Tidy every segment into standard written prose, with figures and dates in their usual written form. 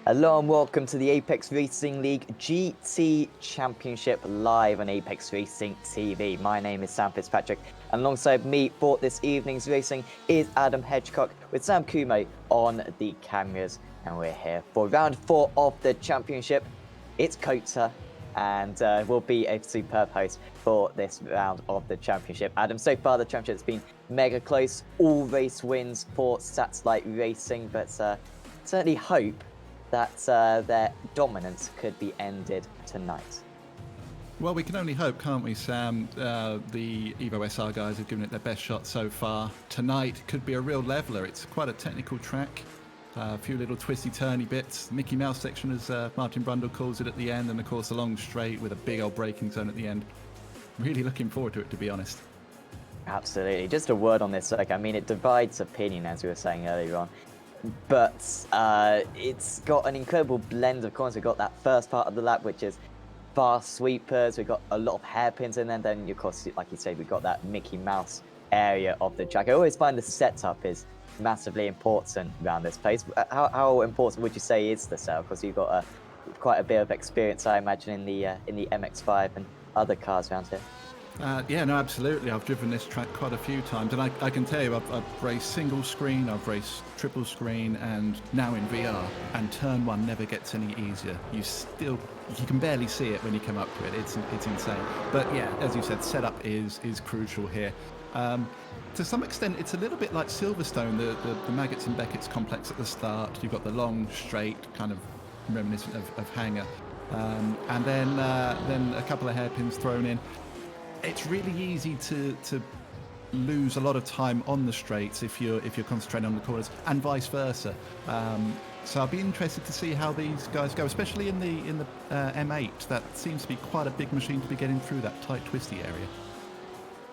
Hello and welcome to the Apex Racing League GT Championship live on Apex Racing TV. My name is Sam Fitzpatrick, and alongside me for this evening's racing is Adam Hedgecock with Sam Kumo on the cameras. And we're here for round 4 of the championship. It's COTA, and will be a superb host for this round of the championship. Adam, so far the championship's been mega close, all race wins for Stats Light Racing, but certainly hope that their dominance could be ended tonight. Well, we can only hope, can't we, Sam? The Evo SR guys have given it their best shot so far. Tonight could be a real leveler. It's quite a technical track. A few little twisty-turny bits. Mickey Mouse section, as Martin Brundle calls it at the end, and of course a long straight with a big old braking zone at the end. Really looking forward to it, to be honest. Absolutely. Just a word on this. I mean, it divides opinion, as we were saying earlier on. But it's got an incredible blend of corners. We've got that first part of the lap, which is fast sweepers. We've got a lot of hairpins in there. Then, of course, like you said, we've got that Mickey Mouse area of the track. I always find the setup is massively important around this place. How important would you say is the setup? Because you've got quite a bit of experience, I imagine, in the MX-5 and other cars around here. Yeah, no, absolutely. I've driven this track quite a few times, and I can tell you, I've raced single screen, I've raced triple screen, and now in VR. And turn one never gets any easier. You can barely see it when you come up to it. It's insane. But yeah, as you said, setup is crucial here. To some extent, it's a little bit like Silverstone, the Maggots and Beckett's complex at the start. You've got the long, straight, kind of reminiscent of Hangar, and then a couple of hairpins thrown in. It's really easy to lose a lot of time on the straights if you're concentrating on the corners, and vice versa. So I'll be interested to see how these guys go, especially in the M8. That seems to be quite a big machine to be getting through that tight, twisty area.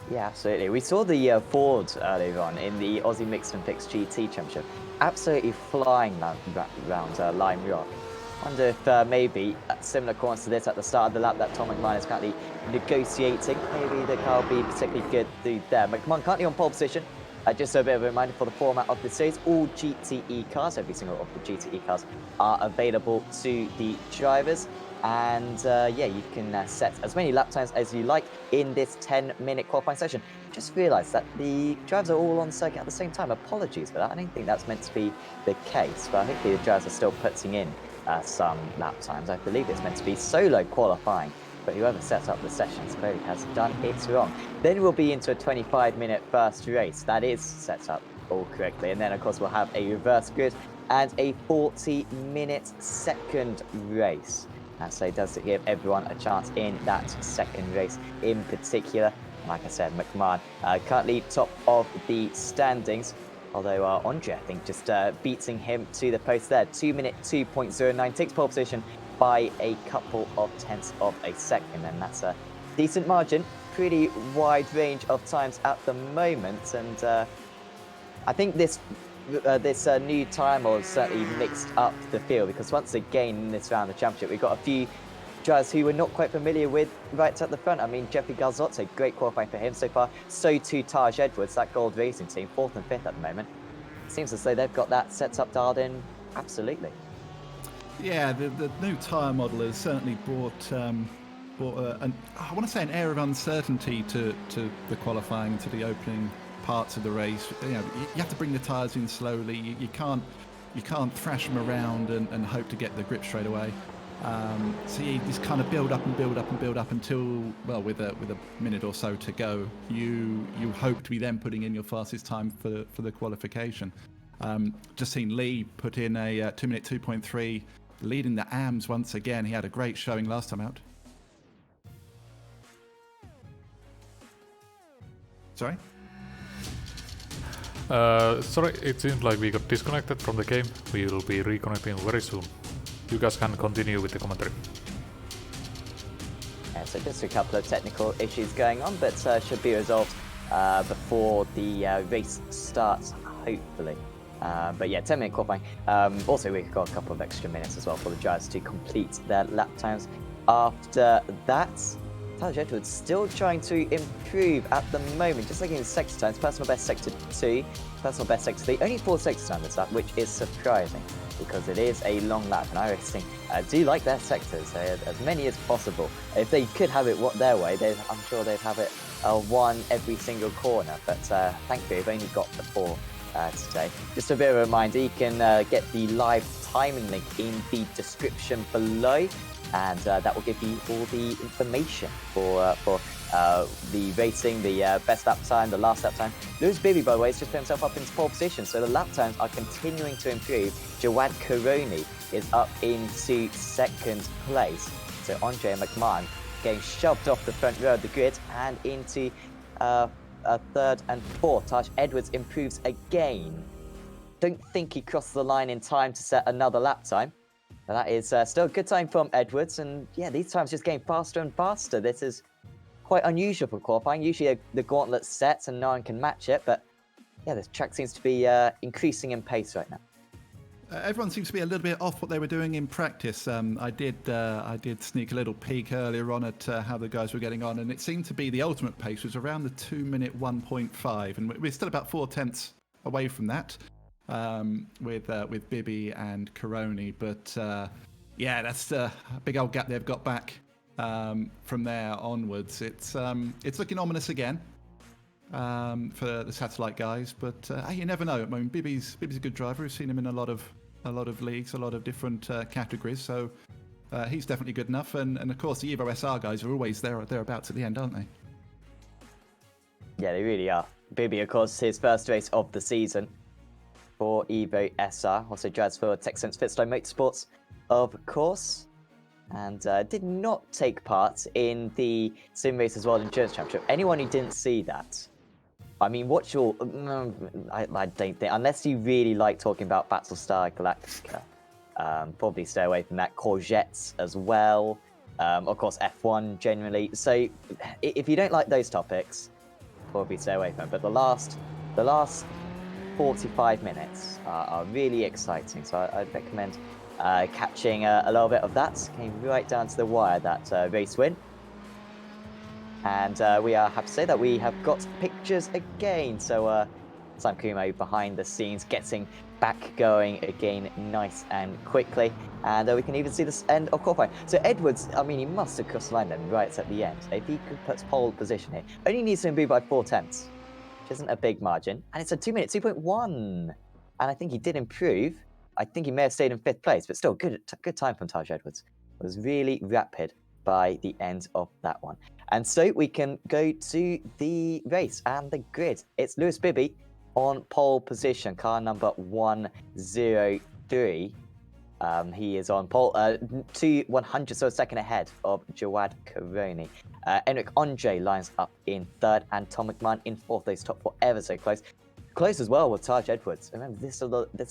Yeah, absolutely. We saw the Ford earlier on in the Aussie Mixed and Fixed GT Championship, absolutely flying around Lime Rock. Wonder if maybe similar corners to this at the start of the lap that Tom McMahon is currently negotiating. Maybe the car will be particularly good through there. McMahon currently on pole position. Just a bit of a reminder for the format of the series, all GTE cars, every single of the GTE cars are available to the drivers. And yeah, you can set as many lap times as you like in this 10-minute qualifying session. Just realised that the drivers are all on circuit at the same time. Apologies for that. I don't think that's meant to be the case, but I think the drivers are still putting in some lap times. I believe it's meant to be solo qualifying, but whoever sets up the sessions clearly has done it wrong. Then we'll be into a 25-minute first race. That is set up all correctly. And then, of course, we'll have a reverse grid and a 40-minute second race. So it does give everyone a chance in that second race in particular. Like I said, McMahon currently top of the standings. Although Andre, I think, just beating him to the post there. 2-minute 2.09, takes pole position by a couple of tenths of a second. And that's a decent margin. Pretty wide range of times at the moment. And I think this new time has certainly mixed up the field, because once again in this round of the championship, we've got a few drivers who we're not quite familiar with right at the front. I mean, Jeffrey Garzotto, great qualifying for him so far. So too Taj Edwards, that Gold Racing team, 4th and 5th at the moment. Seems as though they've got that set up dialed in absolutely. Yeah, the new tyre model has certainly brought I want to say an air of uncertainty to the qualifying, to the opening parts of the race. You know, you have to bring the tyres in slowly. You can't thrash them around and hope to get the grip straight away. So you just kind of build up and build up and build up until, well, with a minute or so to go, you hope to be then putting in your fastest time for the qualification. Just seen Lee put in a 2-minute 2.3, leading the AMs once again. He had a great showing last time out. Sorry? Sorry, it seems like we got disconnected from the game. We will be reconnecting very soon. You guys can continue with the commentary. Yeah, so just a couple of technical issues going on, but should be resolved before the race starts, hopefully. But yeah, 10-minute qualifying. Also, we've got a couple of extra minutes as well for the drivers to complete their lap times. After that, Taj Edwards still trying to improve at the moment. Just looking at his sector times, personal best sector 2, personal best sector 3. Only 4 sector time this lap, which is surprising. because it is a long lap, and iRacing do like their sectors, as many as possible. If they could have it their way, I'm sure they'd have it one every single corner, but thankfully they've only got the 4 today. Just a bit of a reminder, you can get the live timing link in the description below, and that will give you all the information for the racing, the best lap time, the last lap time. Lewis Bibby, by the way, has just put himself up into pole position, so the lap times are continuing to improve. Jawad Karoni is up into 2nd place, so Andre McMahon getting shoved off the front row of the grid and into 3rd and 4th. Taj Edwards improves again. Don't think he crossed the line in time to set another lap time. But that is still a good time from Edwards, and yeah, these times just getting faster and faster. This is quite unusual for qualifying. Usually the gauntlet sets and no one can match it, but yeah, this track seems to be increasing in pace right now. Everyone seems to be a little bit off what they were doing in practice. I did sneak a little peek earlier on at how the guys were getting on, and it seemed to be the ultimate pace was around the 2-minute 1.5, and we're still about 4/10 away from that with Bibby and Karoni. But yeah, that's a big old gap they've got back from there onwards. It's looking ominous again for the satellite guys, but hey, you never know. I mean, Bibby's a good driver. We've seen him in a lot of leagues, a lot of different categories, so he's definitely good enough. And of course, the Evo SR guys are always thereabouts at the end, aren't they? Yeah, they really are. Bibby, of course, his first race of the season for Evo SR, also drives for Texans Fitstone Motorsports, of course, and did not take part in the Sim Racers World Endurance Championship. Anyone who didn't see that, I mean, what's your... I don't think, unless you really like talking about Battlestar Galactica, probably stay away from that. Courgettes as well, of course F1 generally. So if you don't like those topics, probably stay away from it. But the last 45 minutes are really exciting, so I'd recommend catching a little bit of that. Came right down to the wire, that race win. And we are happy to say that we have got pictures again. So Sam Kumo behind the scenes getting back going again nice and quickly. And we can even see this end of qualifying. So Edwards, I mean, he must have crossed the line then right at the end. If he could put pole position here, only needs to improve by 4/10, which isn't a big margin. And it's a 2 minute, 2.1. And I think he did improve. I think he may have stayed in 5th place, but still good time from Taj Edwards. It was really rapid by the end of that one. And so we can go to the race and the grid. It's Lewis Bibby on pole position, car number 103. He is on pole, 100, so a second ahead of Jawad Karoni. Enric Andre lines up in 3rd, and Tom McMahon in 4th. Those top 4 ever so close. Close as well with Taj Edwards. Remember, this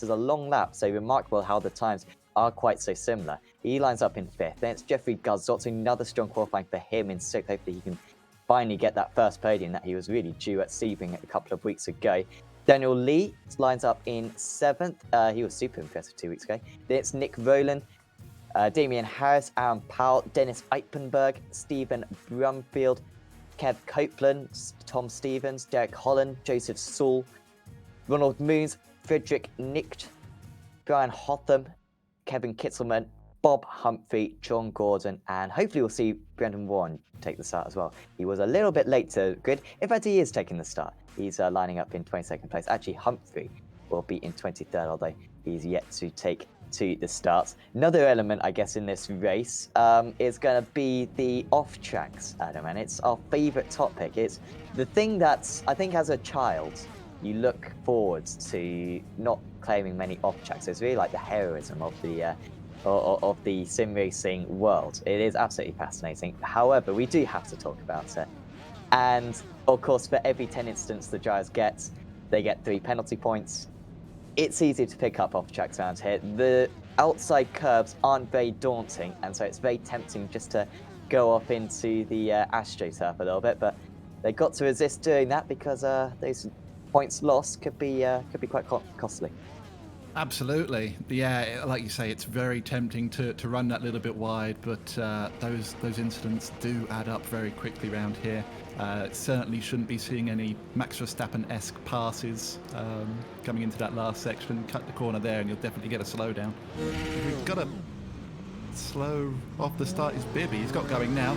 is a long lap, so remarkable how the times are quite so similar. He lines up in 5th. Then it's Jeffrey Gazzotti, another strong qualifying for him in 6th. Hopefully he can finally get that first podium that he was really due at Sebring a couple of weeks ago. Daniel Lee lines up in 7th. He was super impressive 2 weeks ago. Then it's Nick Rowland, Damian Harris, Aaron Powell, Dennis Eichenberg, Stephen Brumfield, Kev Copeland, Tom Stevens, Derek Holland, Joseph Saul, Ronald Moons, Frederick Nicht, Brian Hotham, Kevin Kitzelman, Bob Humphrey, John Gordon, and hopefully we'll see Brendan Warren take the start as well. He was a little bit late to grid. In fact, he is taking the start. He's lining up in 22nd place. Actually, Humphrey will be in 23rd, although he's yet to take to the starts. Another element, I guess, in this race is going to be the off-tracks, Adam, and it's our favourite topic. It's the thing that I think as a child, you look forward to not claiming many off-tracks. It's really like the heroism of the sim racing world. It is absolutely fascinating. However, we do have to talk about it. And of course, for every 10 incidents the drivers get, they get 3 penalty points. It's easy to pick up off-tracks around here. The outside curves aren't very daunting, and so it's very tempting just to go off into the AstroTurf a little bit. But they got to resist doing that because those points lost could be quite costly. Absolutely. Yeah, like you say, it's very tempting to run that little bit wide, but those incidents do add up very quickly around here. Certainly shouldn't be seeing any Max Verstappen-esque passes coming into that last section. Cut the corner there and you'll definitely get a slowdown. We've got a slow off the start is Bibby. He's got going now.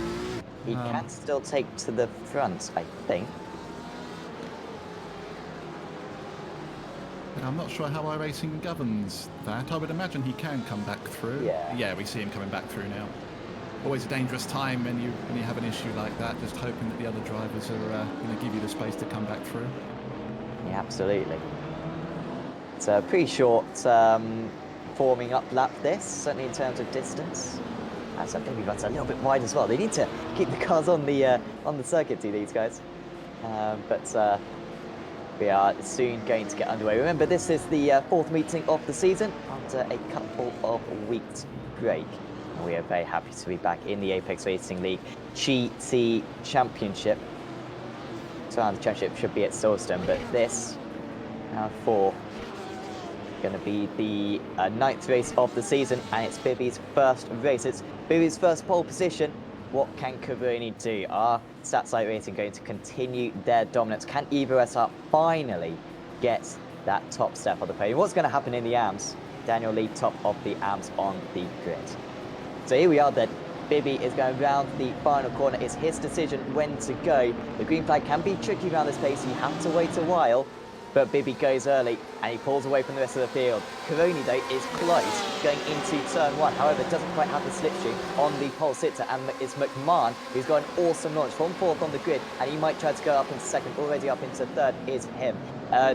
He can still take to the front, I think. And I'm not sure how iRacing governs that. I would imagine he can come back through. Yeah. We see him coming back through now. Always a dangerous time when you have an issue like that, just hoping that the other drivers are going to give you the space to come back through. Yeah, absolutely. It's a pretty short forming up lap this, certainly in terms of distance. And so maybe runs a little bit wide as well. They need to keep the cars on the circuit, do these guys? But we are soon going to get underway. Remember, this is the fourth meeting of the season after a couple of weeks break. And we are very happy to be back in the Apex Racing League GT Championship. So the championship should be at Silverstone, but this for going to be the ninth race of the season, and it's Bibby's first race. It's Bibby's first pole position. What can Cabroni do? Are Statsite Racing going to continue their dominance? Can Evo SR finally get that top step on the podium? What's going to happen in the AMS? Daniel Lee, top of the AMS on the grid. So here we are then. Bibby is going round the final corner. It's his decision when to go. The green flag can be tricky around this pace. You have to wait a while. But Bibby goes early and he pulls away from the rest of the field. Cabroni, though, is close going into turn one. However, doesn't quite have the slipstream on the pole sitter. And it's McMahon who's got an awesome launch from fourth on the grid. And he might try to go up into second. Already up into third is him.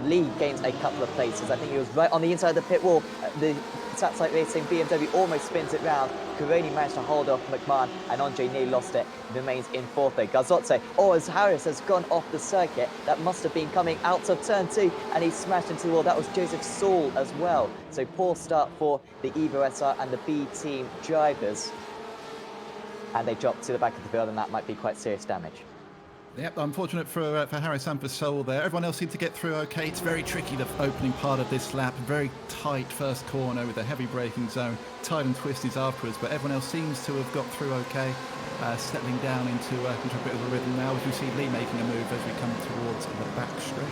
Lee gains a couple of places. I think he was right on the inside of the pit wall. The Statsite Racing BMW almost spins it round. Cabroni managed to hold off McMahon, and Andre nearly lost it. Remains in fourth though. Gazotze, as Harris has gone off the circuit, that must have been coming out of turn two, and he smashed into the wall. That was Joseph Saul as well. So poor start for the Evo SR and the B team drivers. And they dropped to the back of the field, and that might be quite serious damage. Yep, unfortunate for Harris and for Seoul there. Everyone else seemed to get through okay. It's very tricky, the opening part of this lap. Very tight first corner with a heavy braking zone. Tight and twisties afterwards, but everyone else seems to have got through okay. Settling down into a bit of a rhythm now, as we see Lee making a move as we come towards the back straight.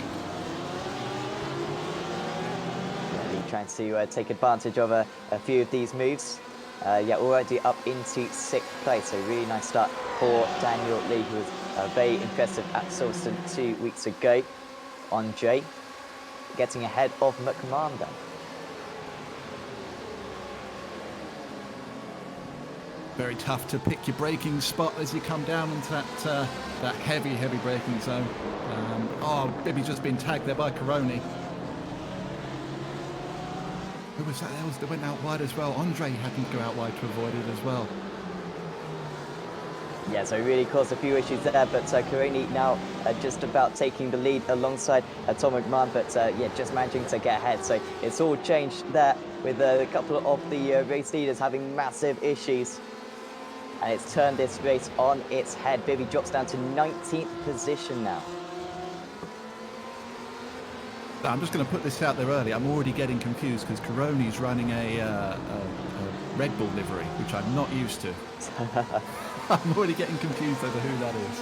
Yeah, Lee trying to take advantage of a few of these moves. Already up into sixth place, so really nice start for Daniel Lee, who was very impressive at Silverstone 2 weeks ago. Andre getting ahead of McMahon then. Very tough to pick your braking spot as you come down into that heavy braking zone. Bibby's just been tagged there by Cabroni. Who was that else that went out wide as well? Andre happened to go out wide to avoid it as well. Yeah, so really caused a few issues there, but Cabroni now just about taking the lead alongside Tom McMahon, but just managing to get ahead. So it's all changed there with a couple of the race leaders having massive issues. And it's turned this race on its head. Bibby drops down to 19th position now. I'm just going to put this out there early. I'm already getting confused because Cabroni's running a Red Bull livery, which I'm not used to. I'm already getting confused over who that is.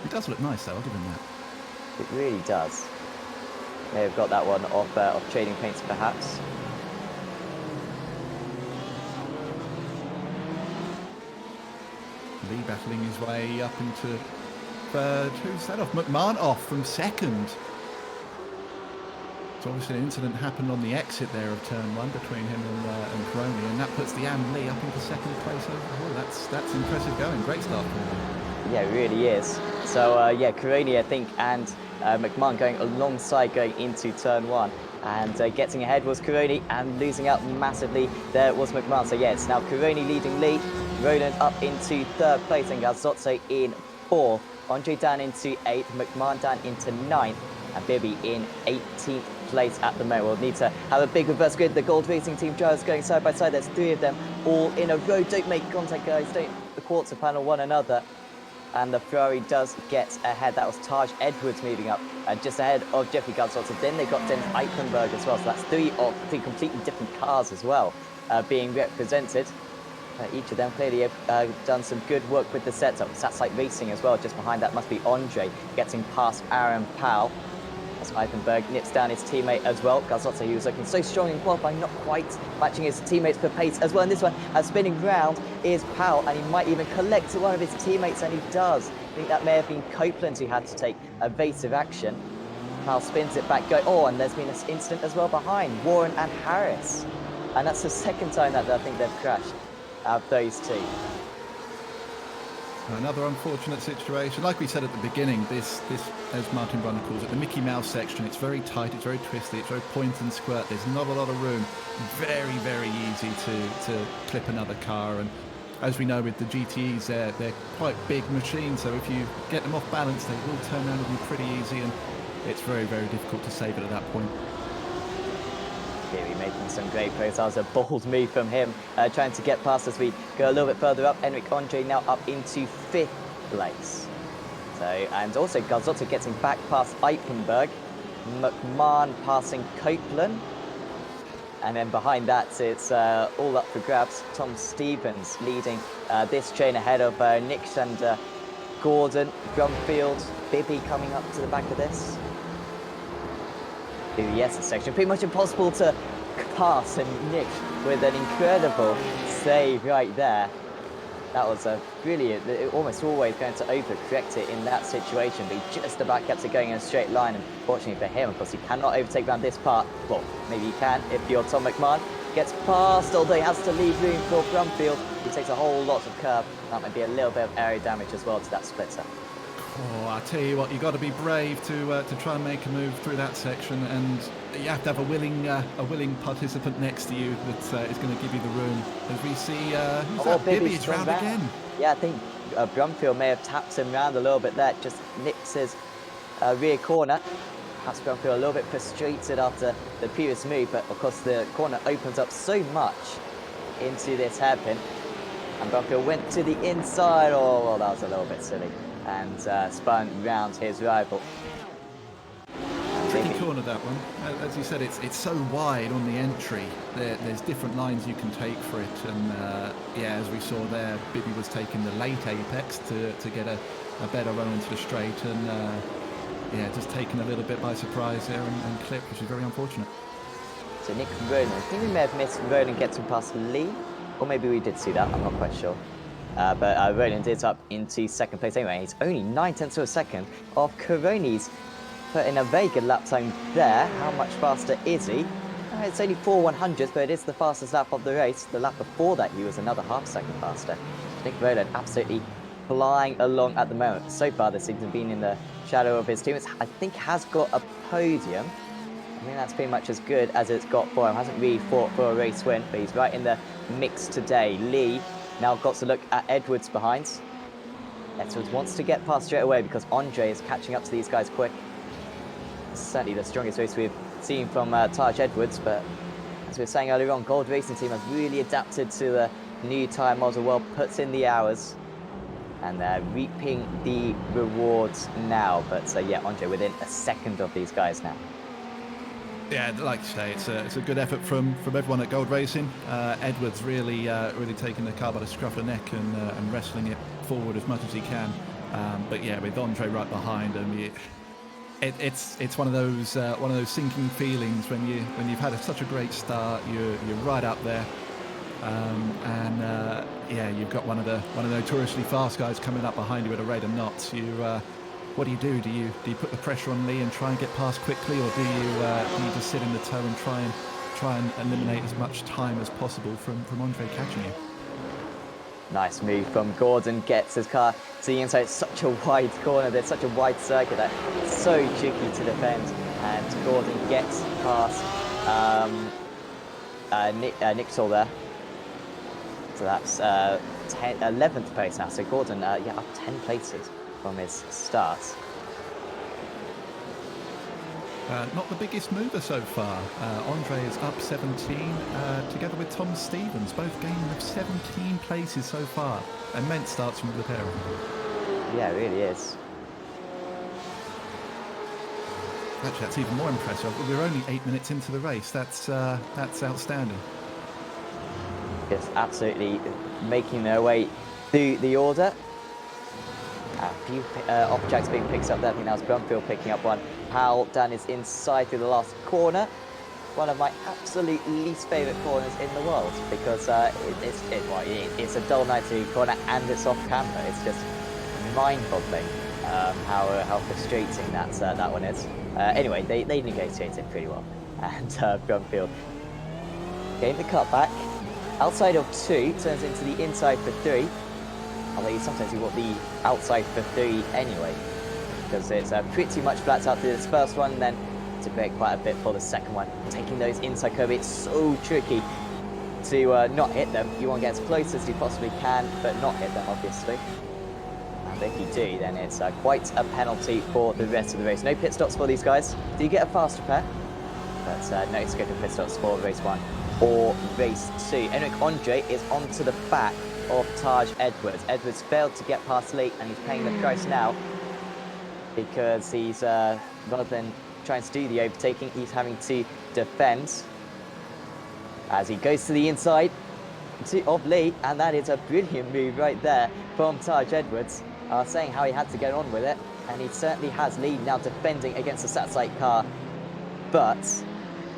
It does look nice though, I'll give him that. It really does. May have got that one off Trading Paints perhaps. Lee battling his way up into third. Who's that off? McMahon off from second. So obviously an incident happened on the exit there of turn one between him and Cabroni, and that puts the Am Lee up into second place overall. That's impressive going. Great start for him. Yeah, it really is. So Cabroni, I think, and McMahon going alongside going into turn one. And getting ahead was Cabroni, and losing out massively there was McMahon. So yeah, it's now Cabroni leading Lee, Roland up into third place, and Gazotto in fourth. Andre down into eighth, McMahon down into ninth, and Bibby in 18th place at the moment. We'll need to have a big reverse grid. The Gold Racing Team drivers going side by side. There's three of them all in a row. Don't make contact, guys. Don't quarter panel one another. and the Ferrari does get ahead. That was Taj Edwards moving up just ahead of Jeffrey Gazzotto. Then they got Dennis Eichenberg as well, so that's three completely different cars as well being represented. Each of them clearly have done some good work with the setup. Satsite Racing as well, just behind that must be Andre getting past Aaron Powell. As Eichenberg nips down his teammate as well. Gazzotto, he was looking so strong in qualifying, not quite matching his teammates for pace as well. And this one, spinning round is Powell, and he might even collect one of his teammates, and he does. I think that may have been Copeland who had to take evasive action. Powell spins it back, oh, and there's been an incident as well behind Warren and Harris. And that's the second time that I think they've crashed out of those two. Another unfortunate situation. Like we said at the beginning, this, as Martin Brunner calls it, the Mickey Mouse section, it's very tight, it's very twisty, it's very point and squirt. There's not a lot of room. Very, very easy to clip another car. And as we know with the GTEs, they're quite big machines. So if you get them off balance, they will turn around and be pretty easy. And it's very, very difficult to save it at that point. Clearly making some great plays. That was a bold move from him, trying to get past as we go a little bit further up. Enric Andre now up into 5th place. So, and also Gazzotto getting back past Eichenberg. McMahon passing Copeland. And then behind that, it's all up for grabs. Tom Stevens leading this chain ahead of Nick and Gordon, Brumfield, Bibby coming up to the back of this. The yes section, pretty much impossible to pass, and Nick with an incredible save right there. That was a brilliant, almost always going to overcorrect it in that situation, but he just about kept it going in a straight line, and fortunately for him, of course, he cannot overtake around this part. Well, maybe he can if you're Tom McMahon. Gets past, although he has to leave room for Brumfield. He takes a whole lot of curb. That might be a little bit of area damage as well to that splitter. Oh, I tell you what, you've got to be brave to try and make a move through that section, and you have to have a willing participant next to you that is going to give you the room. As we see, who's that? Bibby's round again. Yeah, I think Brumfield may have tapped him round a little bit there. Just nips his rear corner. Perhaps Brumfield a little bit frustrated after the previous move, but of course the corner opens up so much into this hairpin, and Brumfield went to the inside. Oh, well, that was a little bit silly. And spun round his rival. Tricky corner, that one. As you said, it's so wide on the entry. There's different lines you can take for it, and yeah, as we saw there, Bibby was taking the late apex to get a better run into the straight, and yeah, just taken a little bit by surprise there and clipped, which is very unfortunate. So Nick and Ronan, I think we may have missed Ronan getting past Lee, or maybe we did see that, I'm not quite sure. But Roland is up into 2nd place anyway. He's only 9/10 of a second off Caroni's. Put in a very good lap time there. How much faster is he? It's only 4/100ths, but it is the fastest lap of the race. The lap before that, he was another half second faster. Nick Roland absolutely flying along at the moment. So far, this season been in the shadow of his teammates. I think has got a podium. I think that's pretty much as good as it's got for him. Hasn't really fought for a race win, but he's right in the mix today. Lee now got to look at Edwards behind. Edwards wants to get past straight away because Andre is catching up to these guys quick. Certainly the strongest race we've seen from Taj Edwards, but as we were saying earlier on, Gold Racing Team has really adapted to the new tyre model, well, puts in the hours, and they're reaping the rewards now. But yeah, Andre within a second of these guys now. Yeah, like you say, it's a good effort from everyone at Gold Racing. Edwards really taking the car by the scruff of the neck and wrestling it forward as much as he can. But yeah, with Andre right behind him, it's one of those sinking feelings when you've had such a great start. You're right up there, and yeah, you've got one of the notoriously fast guys coming up behind you at a rate of knots. What do? Do you put the pressure on Lee and try and get past quickly, or do you just sit in the tow and try and eliminate as much time as possible from Andre catching you? Nice move from Gordon, gets his car to the inside. It's such a wide corner, there's such a wide circuit that it's so tricky to defend, and Gordon gets past Nick Toll there. So that's 11th place now. So Gordon, yeah, up 10 places from his start. Not the biggest mover so far. Andre is up 17, together with Tom Stevens, both gaining of 17 places so far. Immense starts from the pair of them. Yeah, it really is. Actually, that's even more impressive. We're only 8 minutes into the race. That's outstanding. Just absolutely making their way through the order. A few objects being picked up there. I think that was Brumfield picking up one. Powell down his inside through the last corner. One of my absolute least favourite corners in the world because it's a dull 90 corner and it's off camera. It's just mind-boggling how frustrating that one is. Anyway, they negotiated pretty well, and Brumfield gained the cutback. Outside of 2 turns into the inside for 3. Although sometimes you want the outside for 3 anyway, because it's pretty much flat out through this first one, and then to break quite a bit for the second one. Taking those inside curve, it's so tricky to not hit them. You want to get as close as you possibly can, but not hit them, obviously. And if you do, then it's quite a penalty for the rest of the race. No pit stops for these guys. Do you get a fast repair? But no scope of pit stops for race 1 or race 2. Enric Andre is onto the back of Taj Edwards. Edwards failed to get past Lee, and he's paying the price now because he's, rather than trying to do the overtaking, he's having to defend as he goes to the inside of Lee, and that is a brilliant move right there from Taj Edwards, saying how he had to get on with it, and he certainly has. Lee now defending against the satellite car, but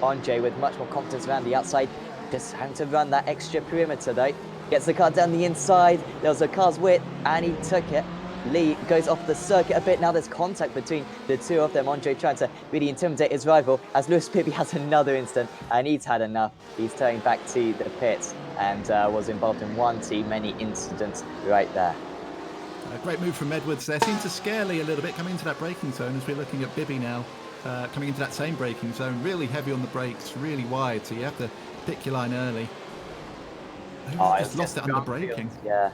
Andre with much more confidence around the outside, just having to run that extra perimeter though. Gets the car down the inside, there was a car's width, and he took it. Lee goes off the circuit a bit. Now there's contact between the two of them. Andre trying to really intimidate his rival as Lewis Pippi has another instant, and he's had enough. He's turning back to the pits and was involved in one too many incidents right there. A great move from Edwards there. Seemed to scare Lee a little bit coming into that braking zone as we're looking at Bibby now. Coming into that same braking zone, really heavy on the brakes, really wide, so you have to pick your line early. Just lost it under braking. Yeah.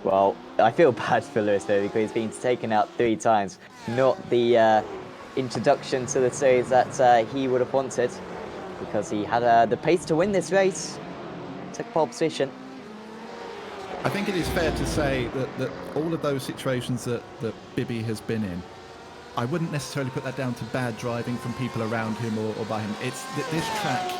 Well, I feel bad for Lewis though, because he's been taken out 3 times. Not the introduction to the series that he would have wanted, because he had the pace to win this race. Took pole position. I think it is fair to say that all of those situations that Bibby has been in, I wouldn't necessarily put that down to bad driving from people around him or by him. It's this track,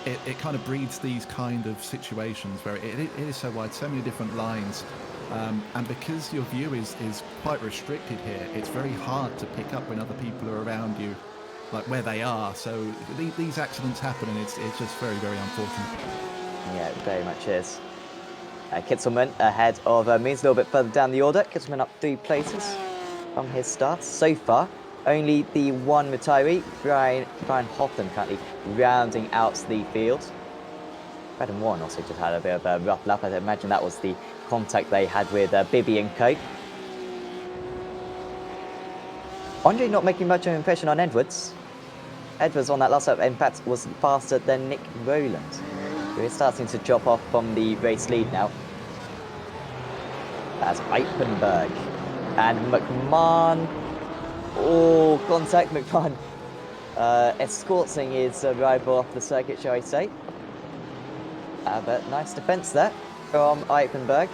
it kind of breeds these kind of situations where it is so wide, so many different lines. And because your view is quite restricted here, it's very hard to pick up when other people are around you, like where they are. So these accidents happen, and it's just very, very unfortunate. Yeah, it very much is. Kitzelman ahead of Means a little bit further down the order. Kitzelman up 3 places from his start so far. Only the one retiree, Brian Hotham, currently rounding out the field. Redden Warren also just had a bit of a rough lap. I imagine that was the contact they had with Bibby and co. Andre not making much of an impression on Edwards. Edwards on that last lap, in fact, was faster than Nick Rowland, who is starting to drop off from the race lead now. That's Eichenberg. And McMahon. Oh, contact. McMahon escorting his rival off the circuit, shall I say. But nice defence there from Eichenberg.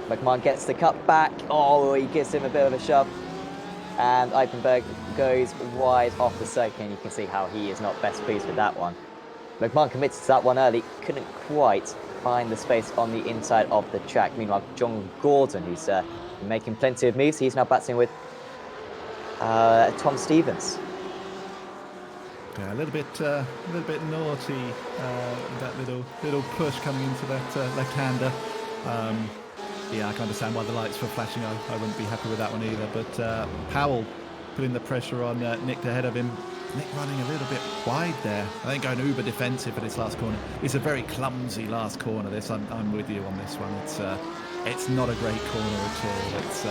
McMahon gets the cut back. Oh, he gives him a bit of a shove. And Eichenberg goes wide off the circuit, and you can see how he is not best pleased with that one. McMahon committed to that one early, couldn't quite find the space on the inside of the track. Meanwhile, John Gordon, who's making plenty of moves, he's now battling with Tom Stevens. Yeah, a little bit naughty. That little push coming into that left-hander. Yeah, I can understand why the lights were flashing. I wouldn't be happy with that one either. But Powell putting the pressure on Nick ahead of him. Nick running a little bit wide there. I think going uber defensive at this last corner. It's a very clumsy last corner. This I'm with you on this one. It's not a great corner at all. It's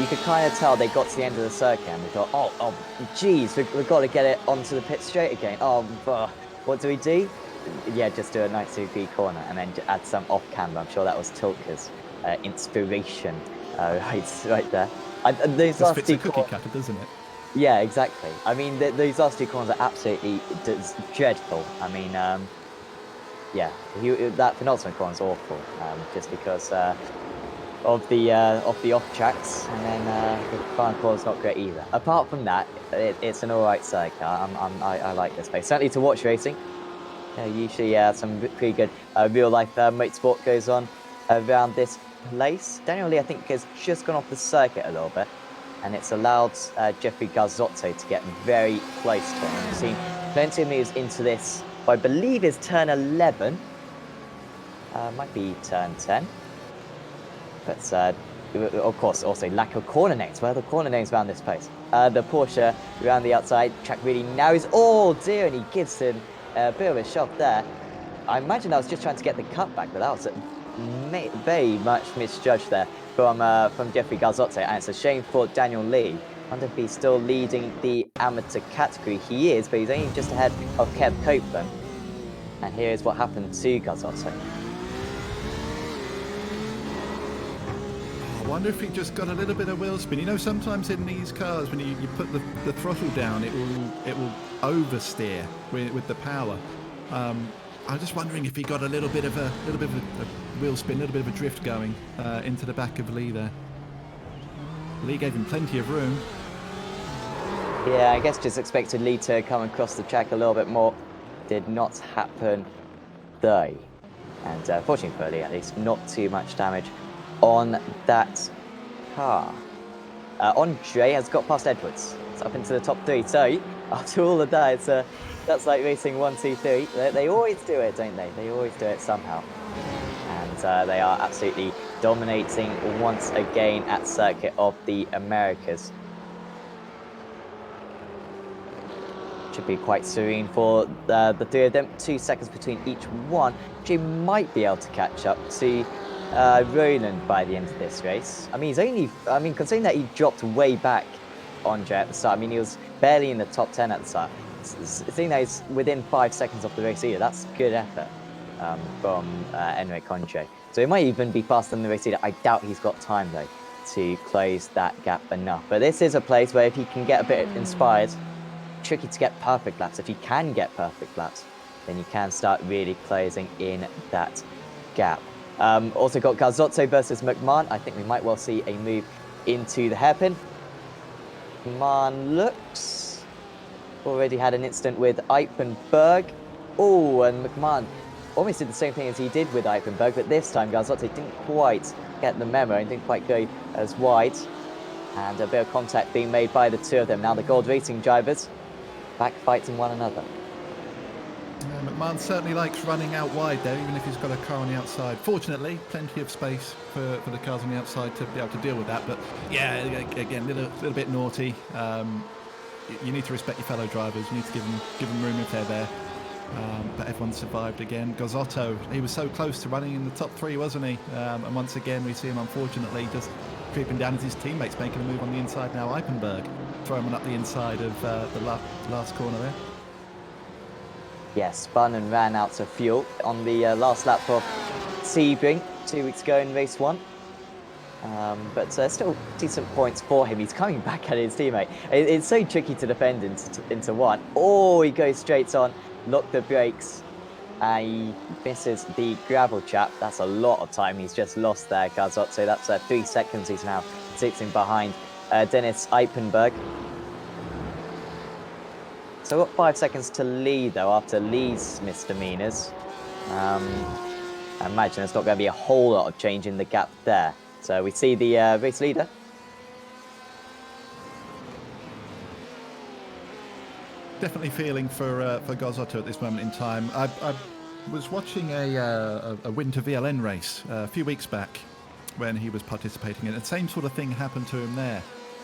you could kind of tell they got to the end of the circuit and we thought, oh, geez, we've got to get it onto the pit straight again. Oh, what do we do? Yeah, just do a nice 2B corner and then add some off camber. I'm sure that was Tilke's inspiration right there. Those last fits two a cookie cutter, doesn't it? Yeah, exactly. I mean, those last 2 corners are absolutely dreadful. I mean, yeah, that penultimate corner is awful, just because of the off tracks, and then the final corner is not great either. Apart from that, it's an alright circuit. I like this place. Certainly to watch racing. Usually some pretty good real life motorsport goes on around this place. Daniel Lee, I think, has just gone off the circuit a little bit, and it's allowed Jeffrey Garzotto to get very close to him. We've seen plenty of moves into this, what I believe is turn 11. Might be turn 10. But of course, also lack of corner names. Where are the corner names around this place? The Porsche around the outside, track really narrows. Oh dear, and he gives him a bit of a shove there. I imagine I was just trying to get the cutback, but that was very much misjudged there from Jeffrey Garzotto, and it's a shame for Daniel Lee. I wonder if he's still leading the amateur category. He is, but he's only just ahead of Kev Copeland. And here is what happened to Garzotto. I wonder if he just got a little bit of wheel spin. You know, sometimes in these cars, when you put the throttle down, it will oversteer with the power. I'm just wondering if he got a little bit of a wheel spin, a little bit of a drift going into the back of Lee there. Lee gave him plenty of room. Yeah, I guess just expected Lee to come across the track a little bit more. Did not happen though. And fortunately for Lee, at least, not too much damage on that car. Andre has got past Edwards. It's up into the top 3. So, after all of that, that's like racing 1, 2, 3. They always do it, don't they? They always do it somehow. And they are absolutely dominating once again at Circuit of the Americas. Should be quite serene for the 3 of them. 2 seconds between each one. Jay might be able to catch up to Roland by the end of this race. I mean, considering that he dropped way back Andre at the start, I mean, he was barely in the top 10 at the start. Seeing that he's within 5 seconds of the race leader, that's good effort from Enric Andre. So it might even be faster than the race leader. I doubt he's got time, though, to close that gap enough. But this is a place where if he can get a bit inspired, tricky to get perfect laps. If you can get perfect laps, then you can start really closing in that gap. Also got Garzotto versus McMahon. I think we might well see a move into the hairpin. McMahon looks already had an incident with Eichenberg. Oh, and McMahon almost did the same thing as he did with Eichenberg, but this time Garzotto didn't quite get the memo and didn't quite go as wide. And a bit of contact being made by the 2 of them. Now the Gold Racing drivers backfighting one another. McMahon certainly likes running out wide there, even if he's got a car on the outside. Fortunately, plenty of space for the cars on the outside to be able to deal with that. But yeah, again, a little bit naughty. You need to respect your fellow drivers. You need to give them room if they're there. But everyone survived again. Garzotto, he was so close to running in the top 3, wasn't he? And once again, we see him unfortunately just creeping down as his teammates making a move on the inside. Now Eichenberg throwing one up the inside of the last corner there. Yes, spun and ran out of fuel on the last lap of Sebring 2 weeks ago in race 1. But still decent points for him. He's coming back at his teammate. It's so tricky to defend into one. Oh, he goes straight on, lock the brakes, and he misses the gravel trap. That's a lot of time he's just lost there, Garzotto. That's 3 seconds he's now sitting behind Dennis Eichenberg. So we've got 5 seconds to lead, though, after Lee's misdemeanors. I imagine there's not going to be a whole lot of change in the gap there. So we see the race leader. Definitely feeling for Garzotto at this moment in time. I was watching a winter VLN race a few weeks back when he was participating in it. The same sort of thing happened to him there.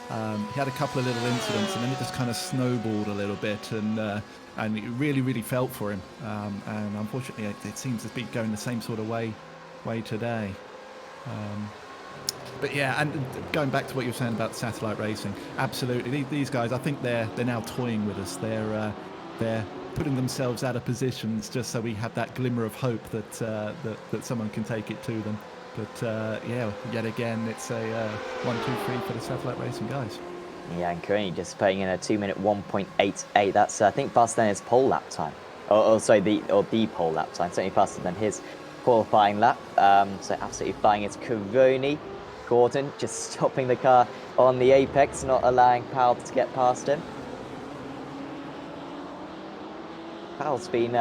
He had a couple of little incidents, and then it just kind of snowballed a little bit, and it really felt for him. And unfortunately, it seems to be going the same sort of way today. But yeah, and going back to what you were saying about satellite racing, absolutely, these guys, I think they're now toying with us. They're putting themselves out of positions just so we have that glimmer of hope that someone can take it to them. But yeah, yet again, it's a 1, 2, 3 for the satellite racing guys. Yeah, and currently just putting in a 2-minute 1.88. That's, I think, faster than his pole lap time sorry, the pole lap time, certainly faster than his qualifying lap. So absolutely flying is Karoni. Gordon just stopping the car on the apex, not allowing Powell to get past him. Powell's been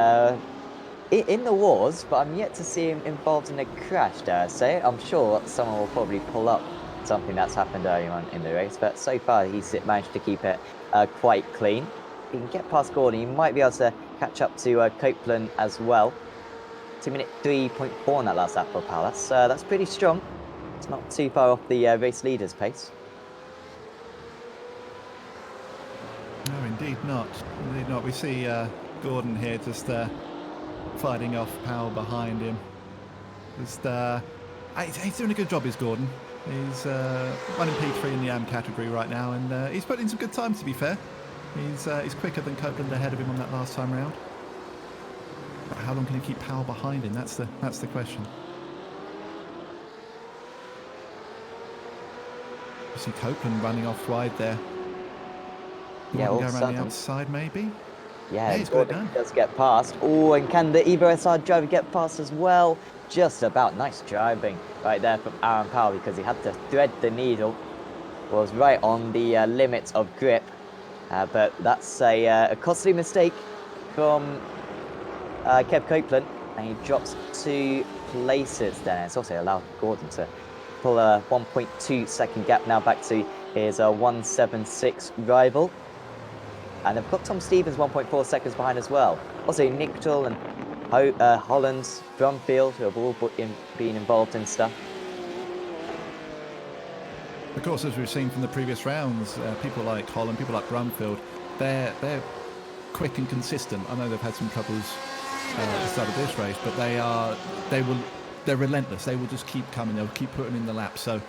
in the wars, but I'm yet to see him involved in a crash, dare I say. I'm sure someone will probably pull up something that's happened earlier on in the race, but so far he's managed to keep it quite clean. He can get past Gordon, he might be able to catch up to Copeland as well. 2-minute 3.4 in that last lap for Powell. That's pretty strong. It's not too far off the race leader's pace. No, indeed not. Indeed not. We see Gordon here just fighting off Powell behind him. Just, he's doing a good job, is Gordon. He's running P3 in the AM category right now, and he's putting in some good times, to be fair. He's quicker than Copeland ahead of him on that last time round. But how long can he keep Powell behind him? That's the question. You see Copeland running off wide there. Yeah, Gordon all going around the sudden. outside, maybe? Yeah, he's got it done. Does get past. Oh, and can the Evo SR driver get past as well? Just about. Nice driving right there from Aaron Powell, because he had to thread the needle. Was right on the limit of grip. But that's a costly mistake from Kev Copeland. And he drops 2 places then. It's also allowed Gordon to pull a 1.2 second gap now back to his 176 rival. And they've got Tom Stevens 1.4 seconds behind as well. Also Nicktel and Holland, Brumfield, who have all been involved in stuff. Of course, as we've seen from the previous rounds, people like Holland, people like Brumfield, they're quick and consistent. I know they've had some troubles at the start of this race, but they're relentless. They will just keep coming. They'll keep putting in the laps. So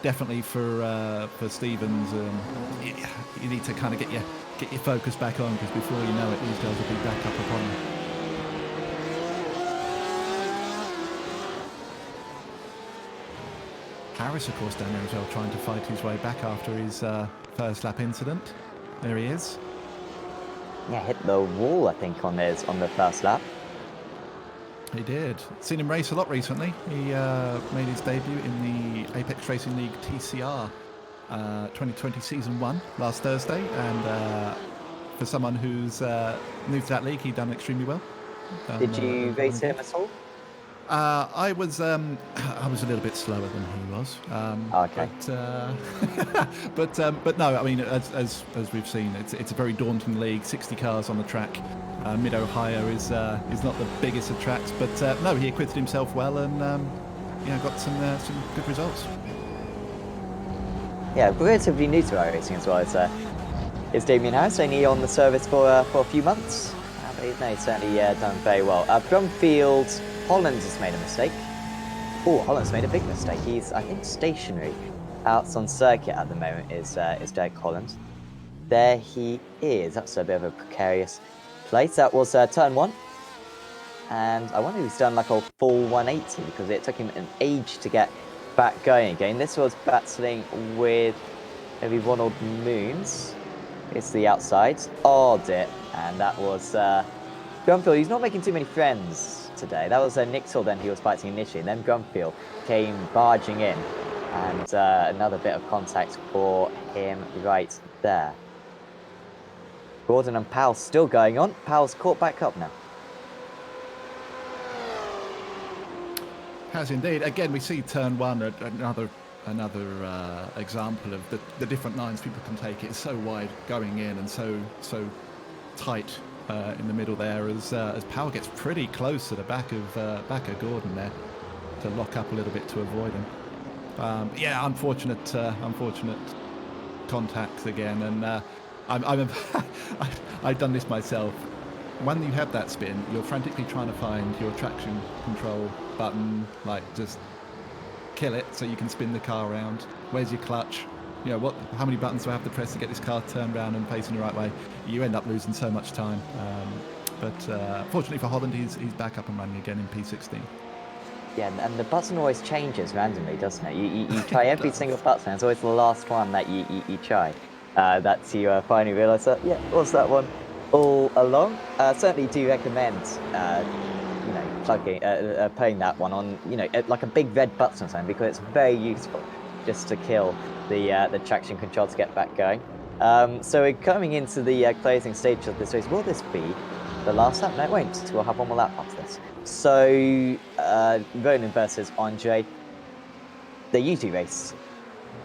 definitely for Stevens, you need to kind of get your focus back on, because before you know it, these guys will be back up upon you. Harris, of course, down there as well, trying to fight his way back after his first lap incident. There he is. Yeah, hit the wall, I think, on the first lap. He did. Seen him race a lot recently. He made his debut in the Apex Racing League TCR 2020 Season 1 last Thursday, and for someone who's new to that league, he done extremely well. Did you race him at all? I was a little bit slower than he was. Okay. But no, I mean, as we've seen, it's a very daunting league. 60 cars on the track. Mid Ohio is not the biggest of tracks, but no, he acquitted himself well, and got some good results. Yeah, relatively new to iRacing as well. It's Damien Harris, only on the service for a few months. But he's certainly done very well. Brumfield, Holland has made a mistake. Oh, Holland's made a big mistake. He's, I think, stationary out on circuit at the moment, is Derek Holland. There he is. That's a bit of a precarious place. That was turn 1. And I wonder if he's done like a full 180, because it took him an age to get back going again. This was battling with maybe Ronald Moons. It's the outside. Oh, dear. And that was Brumfield. He's not making too many friends today. That was Nicktel then he was fighting initially. And then Brumfield came barging in. And another bit of contact for him right there. Gordon and Powell still going on. Powell's caught back up now. Has indeed. Again, we see turn 1, another example of the different lines people can take. It's so wide going in and so tight in the middle there, as Powell gets pretty close to the back of Gordon there to lock up a little bit to avoid him. Yeah, unfortunate contacts again, and I've done this myself. When you have that spin, you're frantically trying to find your traction control button, like just kill it so you can spin the car around. Where's your clutch? You know, how many buttons do I have to press to get this car turned around and facing the right way? You end up losing so much time. But fortunately for Holland, he's back up and running again in P16. Yeah, and the button always changes randomly, doesn't it? You try every single button, and it's always the last one that you try. That you finally realise that, yeah, what's that one? all along. Certainly do recommend, putting that one on, like a big red button or something, because it's very useful just to kill the traction control to get back going. So we're coming into the closing stage of this race. Will this be the last lap? No, it won't. We'll have one more lap after this. So Roland versus Andre. They usually race.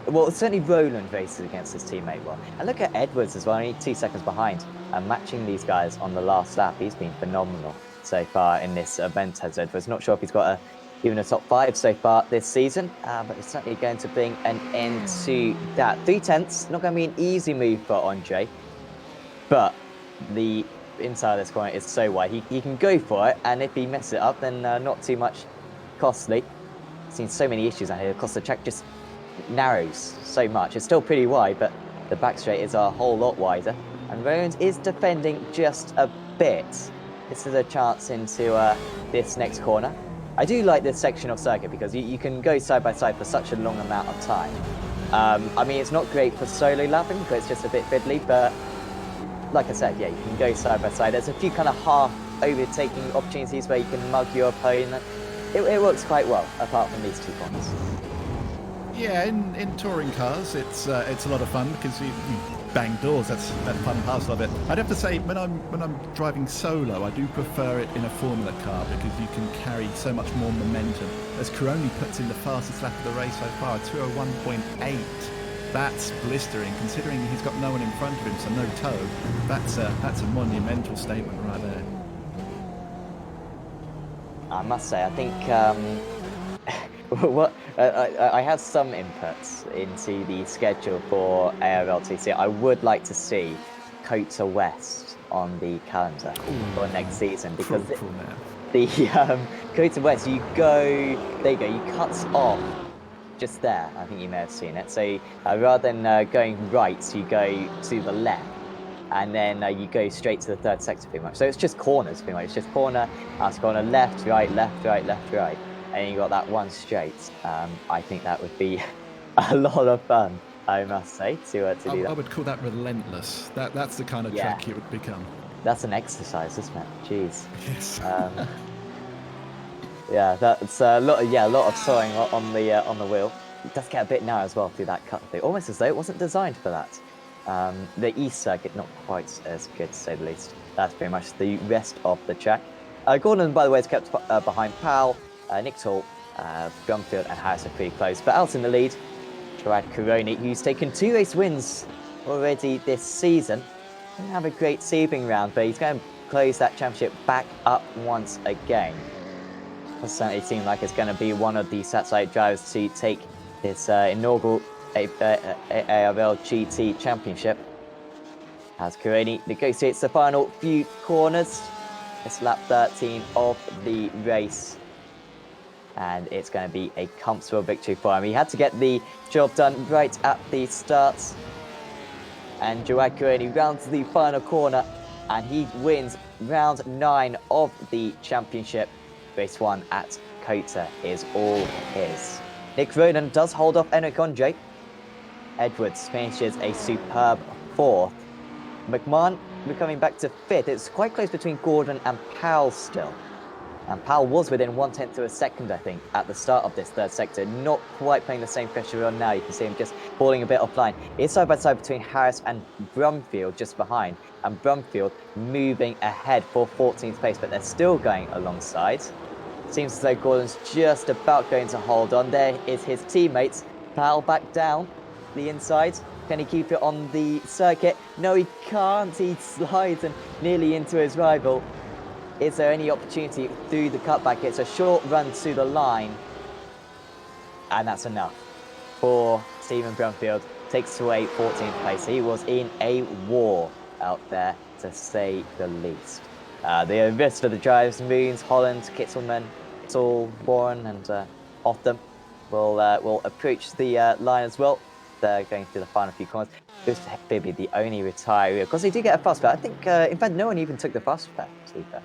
Well, certainly Roland races against his teammate well. And look at Edwards as well, only 2 seconds behind. And matching these guys on the last lap, he's been phenomenal so far in this event, has Edwards. Not sure if he's got even a top 5 so far this season, but it's certainly going to bring an end to that. 3/10, not going to be an easy move for Andre, but the inside of this corner is so wide. He can go for it, and if he messes it up, then not too much costly. I've seen so many issues out here because the track just narrows so much. It's still pretty wide, but the back straight is a whole lot wider. And Roland is defending just a bit. This is a chance into this next corner. I do like this section of circuit because you can go side by side for such a long amount of time. I mean, it's not great for solo lapping because it's just a bit fiddly, but like I said, yeah, you can go side by side. There's a few kind of half overtaking opportunities where you can mug your opponent. It works quite well, apart from these 2 corners. Yeah, in touring cars, it's a lot of fun because you bang doors. That's fun part of it. I'd have to say when I'm driving solo, I do prefer it in a Formula car because you can carry so much more momentum. As Caroni puts in the fastest lap of the race so far, 201.8. That's blistering, considering he's got no one in front of him, so no toe. That's a monumental statement right there. I must say, I think I have some inputs into the schedule for ARLTC. I would like to see COTA West on the calendar for next season because the COTA West, you cut off just there. I think you may have seen it. So rather than going right, you go to the left. And then you go straight to the 3rd sector pretty much. So it's just corners pretty much. It's just corner, after corner, left, right, left, right, left, right. And you got that one straight. I think that would be a lot of fun, I must say, to do that. I would call that relentless. That's the kind of track it would become. That's an exercise, isn't it? Jeez. Yes. Yeah, that's a lot of sawing on the wheel. It does get a bit narrow as well through that cut through, almost as though it wasn't designed for that. The East Circuit, not quite as good, to say the least. That's pretty much the rest of the track. Gordon, by the way, is kept behind Powell, Nick Tall, Brumfield and Harris are pretty close. But out in the lead, Gerard Caroni, who's taken 2 race wins already this season. Didn't have a great Sebring round, but he's going to close that championship back up once again. It certainly seems like it's going to be one of the Satside drivers to take this inaugural ARL GT Championship. As Caroni negotiates the final few corners. It's lap 13 of the race. And it's going to be a comfortable victory for him. He had to get the job done right at the start. And Gerard Caroni rounds the final corner. And he wins round 9 of the championship. Race 1 at COTA is all his. Nick Ronan does hold off Enric Andre. Edwards finishes a superb 4th. McMahon coming back to 5th. It's quite close between Gordon and Powell still. And Powell was within 1/10 of a second, I think, at the start of this 3rd sector. Not quite playing the same pressure on now. You can see him just falling a bit offline. It's side by side between Harris and Brumfield just behind. And Brumfield moving ahead for 14th place, but they're still going alongside. Seems as though Gordon's just about going to hold on. There is his teammate. Powell back down the inside. Can he keep it on the circuit? No, he can't. He slides and nearly into his rival. Is there any opportunity through the cutback? It's a short run to the line. And that's enough for Stephen Brumfield. Takes away 14th place. He was in a war out there, to say the least. The rest of the drivers, Moons, Holland, Kittelman, Tall, Warren and Otham will approach the line as well. They're going through the final few corners. This may be the only retiree, because he did get a fast pair. I think, in fact, no one even took the fast pair, to be fair.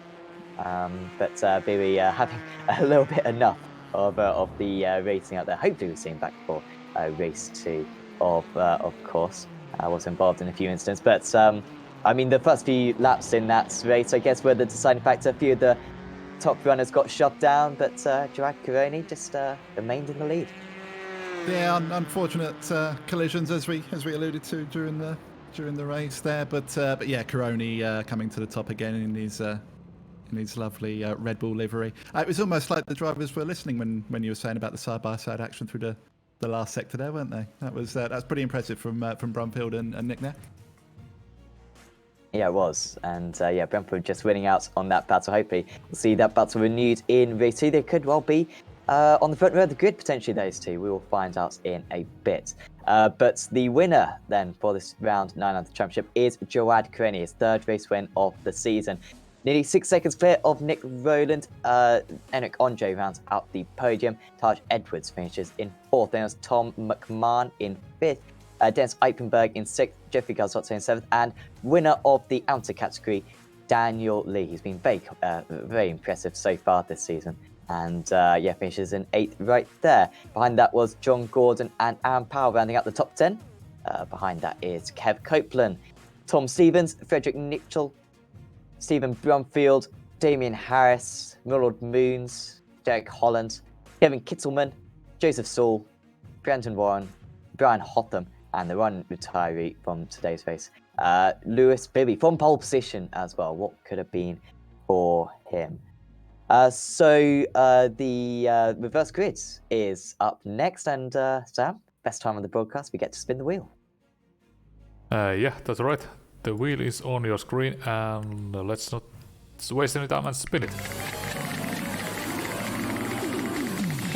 But Bibi having a little bit enough of the racing out there. Hopefully we'll see him back for race 2, of course. I was involved in a few incidents, but I mean, the first few laps in that race, I guess, were the deciding factor. A few of the top runners got shot down, but Joad Caroni just remained in the lead. Yeah, unfortunate collisions as we alluded to during the race there, but yeah, Caroni coming to the top again in his lovely Red Bull livery. It was almost like the drivers were listening when you were saying about the side by side action through the last sector there, weren't they? That's pretty impressive from Brumfield and Nick there. Yeah, it was. And yeah, Brentford just winning out on that battle. Hopefully, we'll see that battle renewed in race 2. They could well be on the front row of the grid, potentially, those two. We will find out in a bit. But the winner then for this round 9 of the championship is Joad Caroni, his 3rd race win of the season. Nearly 6 seconds clear of Nick Rowland. Enric Andre rounds out the podium. Taj Edwards finishes in 4th. Then it was Tom McMahon in 5th. Dennis Eichenberg in 6th, Jeffrey Garzotto in 7th, and winner of the outer category, Daniel Lee. He's been very impressive so far this season, and yeah, finishes in 8th right there. Behind that was John Gordon and Aaron Powell rounding out the top 10. Behind that is Kev Copeland, Tom Stevens, Frederick Nichol, Stephen Brumfield, Damien Harris, Millard Moons, Derek Holland, Kevin Kittelman, Joseph Saul, Brendan Warren, Brian Hotham, and the run retiree from today's race, Lewis Bibby, from pole position as well. What could have been for him? So the reverse grid is up next, and Sam, best time on the broadcast, we get to spin the wheel. Yeah, that's right. The wheel is on your screen, and let's not waste any time and spin it.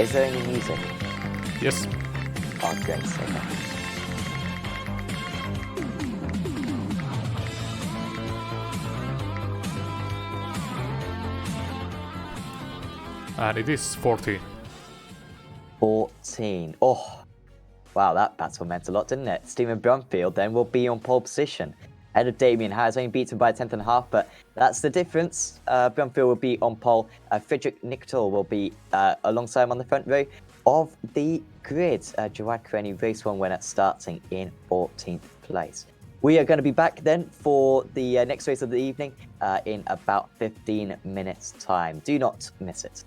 Is there any music? Yes. Oh, great. Okay. And it is 14. 14. Oh, wow, that battle meant a lot, didn't it? Stephen Brumfield then will be on pole position. Ahead of Damien Harris, only beaten by a 10th and a half, but that's the difference. Brumfield will be on pole. Frederick Nichol will be alongside him on the front row of the grid. Joad Caroni, race 1 winner, starting in 14th place. We are going to be back then for the next race of the evening in about 15 minutes' time. Do not miss it.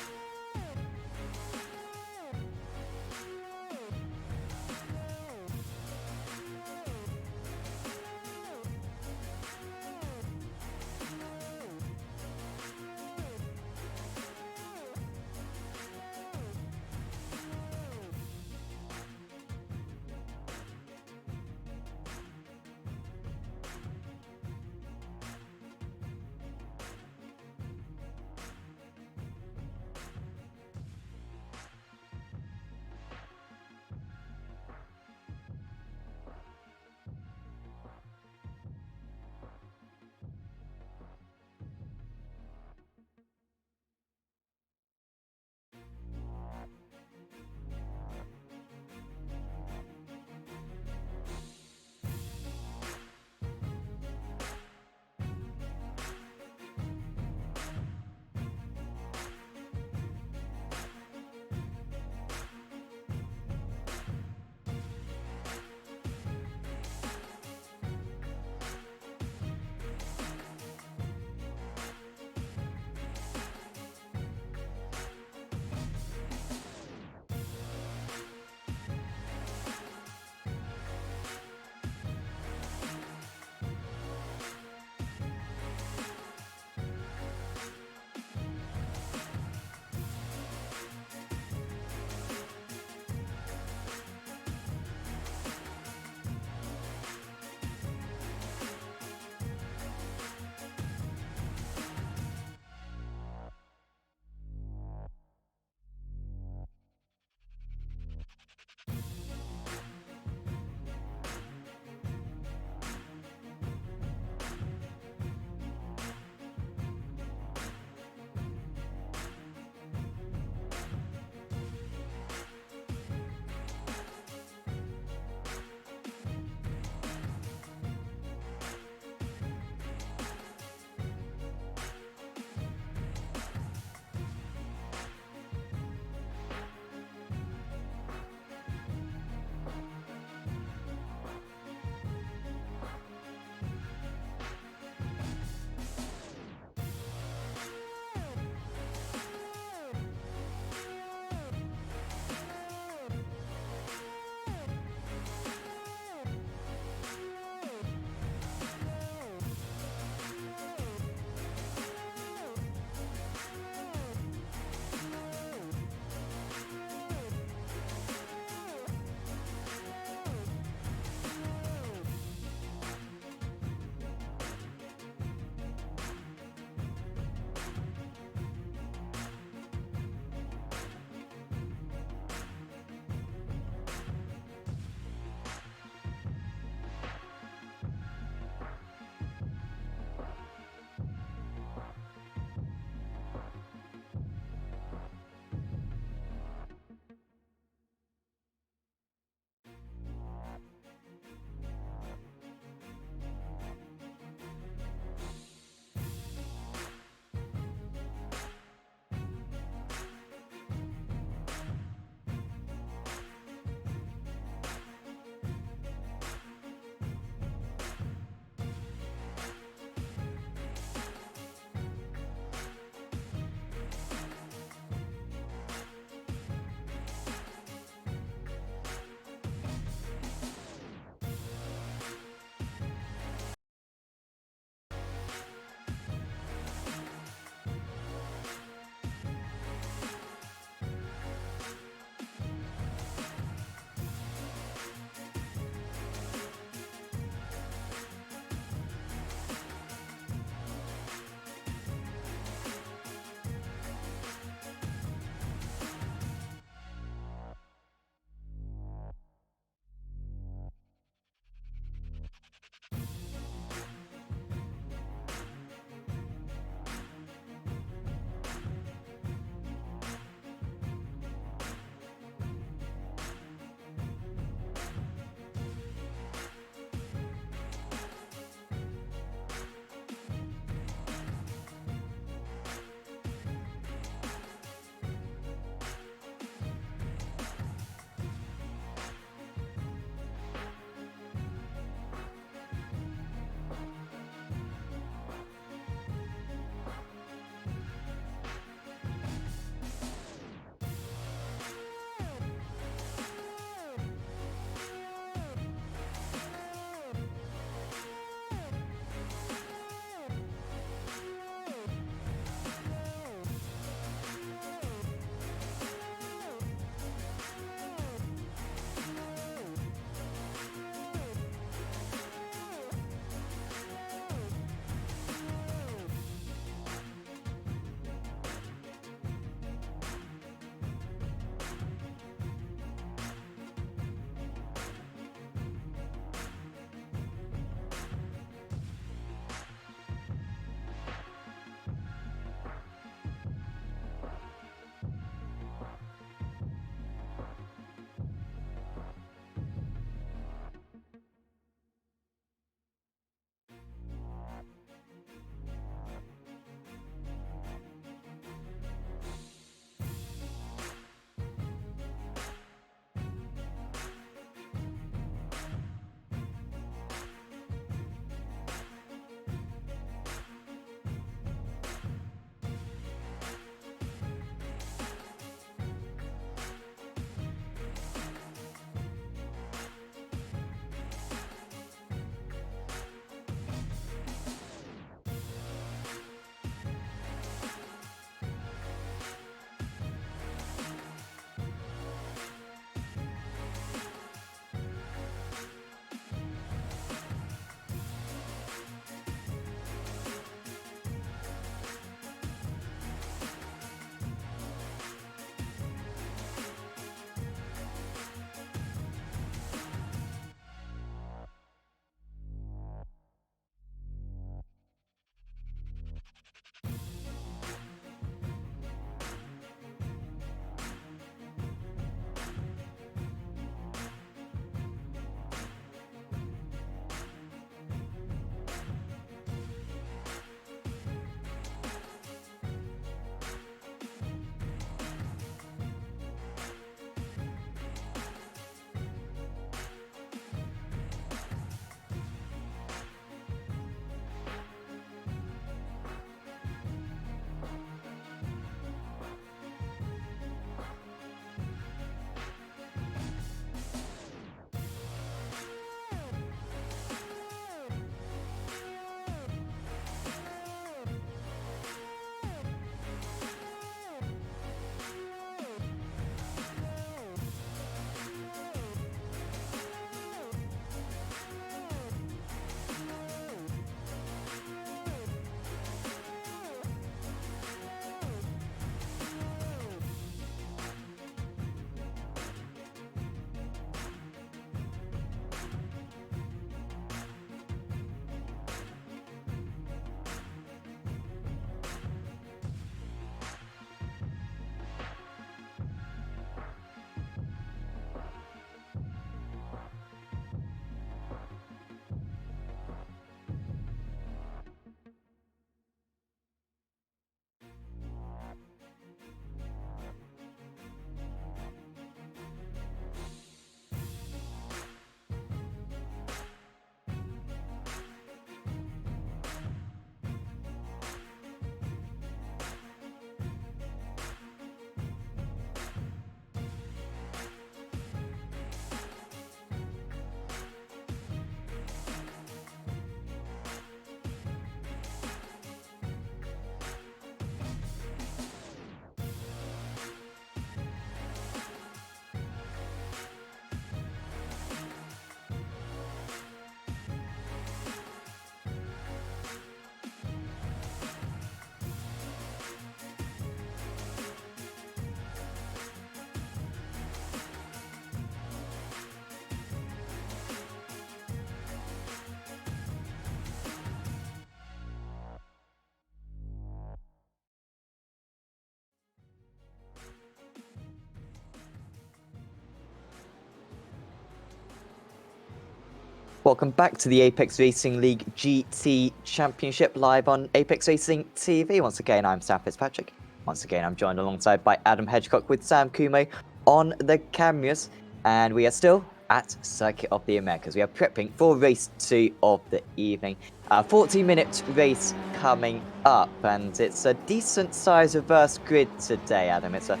Welcome back to the Apex Racing League GT Championship live on Apex Racing TV. Once again, I'm Sam Fitzpatrick. Once again, I'm joined alongside by Adam Hedgecock with Sam Kume on the cameras. And we are still at Circuit of the Americas. We are prepping for race 2 of the evening. 40-minute race coming up, and it's a decent size reverse grid today, Adam. It's a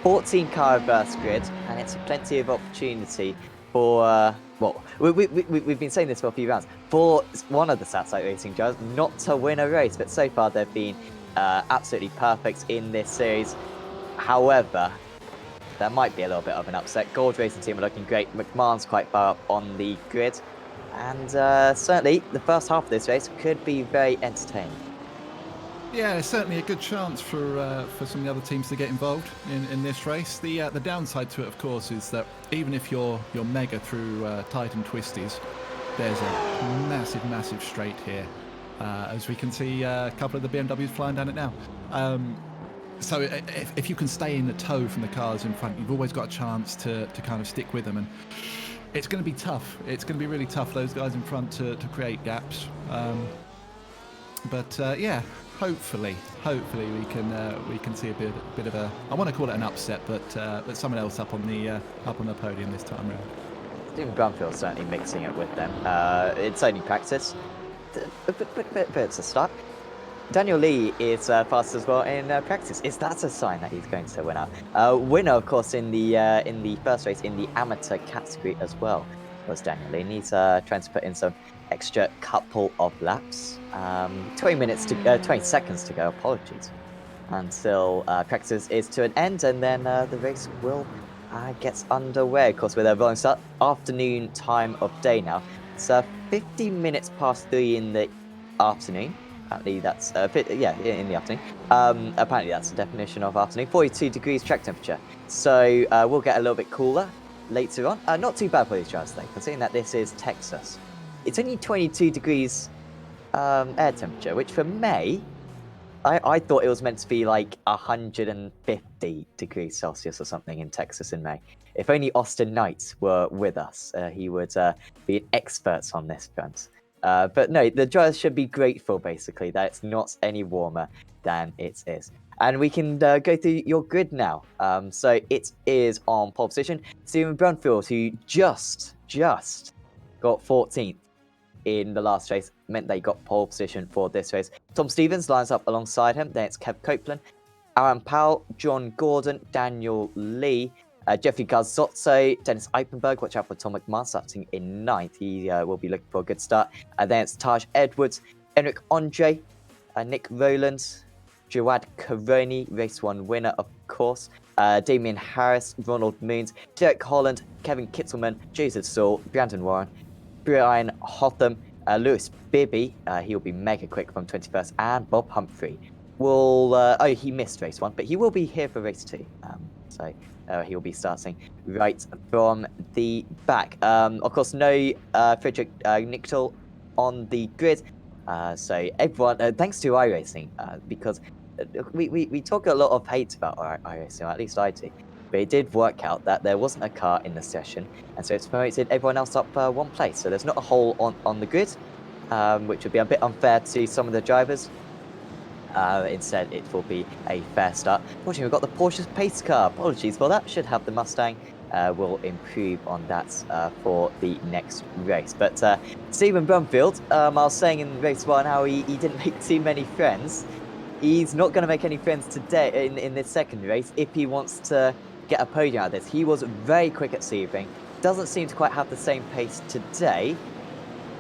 14-car reverse grid, and it's plenty of opportunity for, well, we've been saying this for a few rounds, for one of the Satellite Racing drivers not to win a race, but so far they've been absolutely perfect in this series. However, there might be a little bit of an upset. Gold Racing team are looking great. McMahon's quite far up on the grid, and certainly the first half of this race could be very entertaining. Yeah, it's certainly a good chance for some of the other teams to get involved in this race. The downside to it, of course, is that even if you're mega through tight and twisties, there's a massive straight here, as we can see a couple of the BMWs flying down it now. So if you can stay in the tow from the cars in front, you've always got a chance to kind of stick with them, and it's going to be tough. It's going to be really tough, those guys in front, to create gaps. But yeah, hopefully we can see a bit of a, I want to call it an upset, but someone else up on the podium this time around. Stephen Brumfield's certainly mixing it with them. It's only practice, but it's a start. Daniel Lee is fast as well in practice. Is that a sign that he's going to win out? Winner, of course, in the first race in the amateur category as well was Daniel Lee. And he's trying to put in some extra couple of laps. 20 seconds to go. Apologies. Until practice is to an end, and then the race will get underway. Of course, with a rolling start, afternoon time of day now. It's 15 minutes past 3 in the afternoon. Apparently that's in the afternoon. Apparently that's the definition of afternoon. 42 degrees track temperature. So we'll get a little bit cooler later on. Not too bad for these drivers though, considering that this is Texas. It's only 22 degrees air temperature, which for May, I thought it was meant to be like 150 degrees Celsius or something in Texas in May. If only Austin Knight were with us, he would be an expert on this front. But no, the drivers should be grateful, basically, that it's not any warmer than it is. And we can go through your grid now. So it is on pole position. Stephen Brunfield, who just got 14th in the last race, meant they got pole position for this race. Tom Stevens lines up alongside him. Then it's Kev Copeland, Aaron Powell, John Gordon, Daniel Lee, Jeffrey Garzotto, Dennis Eipenberg. Watch out for Tom McMahon starting in 9th. He will be looking for a good start. And then it's Taj Edwards, Enric Andre, Nick Rowland, Jawad Karoni, race 1 winner, of course. Damian Harris, Ronald Moons, Derek Holland, Kevin Kitzelman, Jason Saul, Brandon Warren, Brian Hotham, Lewis Bibby. He'll be mega quick from 21st, and Bob Humphrey will. He missed race 1, but he will be here for race 2. So he'll be starting right from the back. Of course, no Frederick Nichtel on the grid. So everyone, thanks to iRacing, because we talk a lot of hate about iRacing, or at least I do. But it did work out that there wasn't a car in the session, and so it's promoted everyone else up one place. So there's not a hole on the grid, which would be a bit unfair to some of the drivers. Instead, it will be a fair start. Fortunately, we've got the Porsche pace car. Apologies for that. Should have the Mustang. We'll improve on that for the next race. But Stephen Brumfield, I was saying in race 1 how he didn't make too many friends. He's not going to make any friends today in this second race if he wants to get a podium out of this. He was very quick at Sebring. Doesn't seem to quite have the same pace today.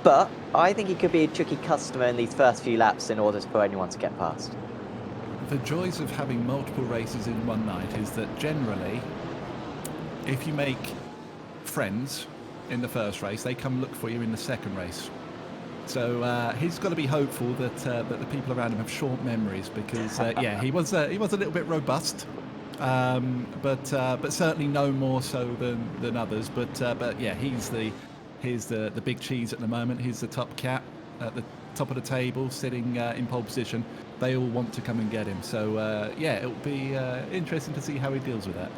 But I think he could be a tricky customer in these first few laps in order for anyone to get past. The joys of having multiple races in one night is that generally, if you make friends in the first race, they come look for you in the second race. So he's got to be hopeful that the people around him have short memories, because yeah, he was a little bit robust, but certainly no more so than others. But yeah, he's the big cheese at the moment. He's the top cat at the top of the table, sitting in pole position. They all want to come and get him. So yeah, it'll be interesting to see how he deals with that.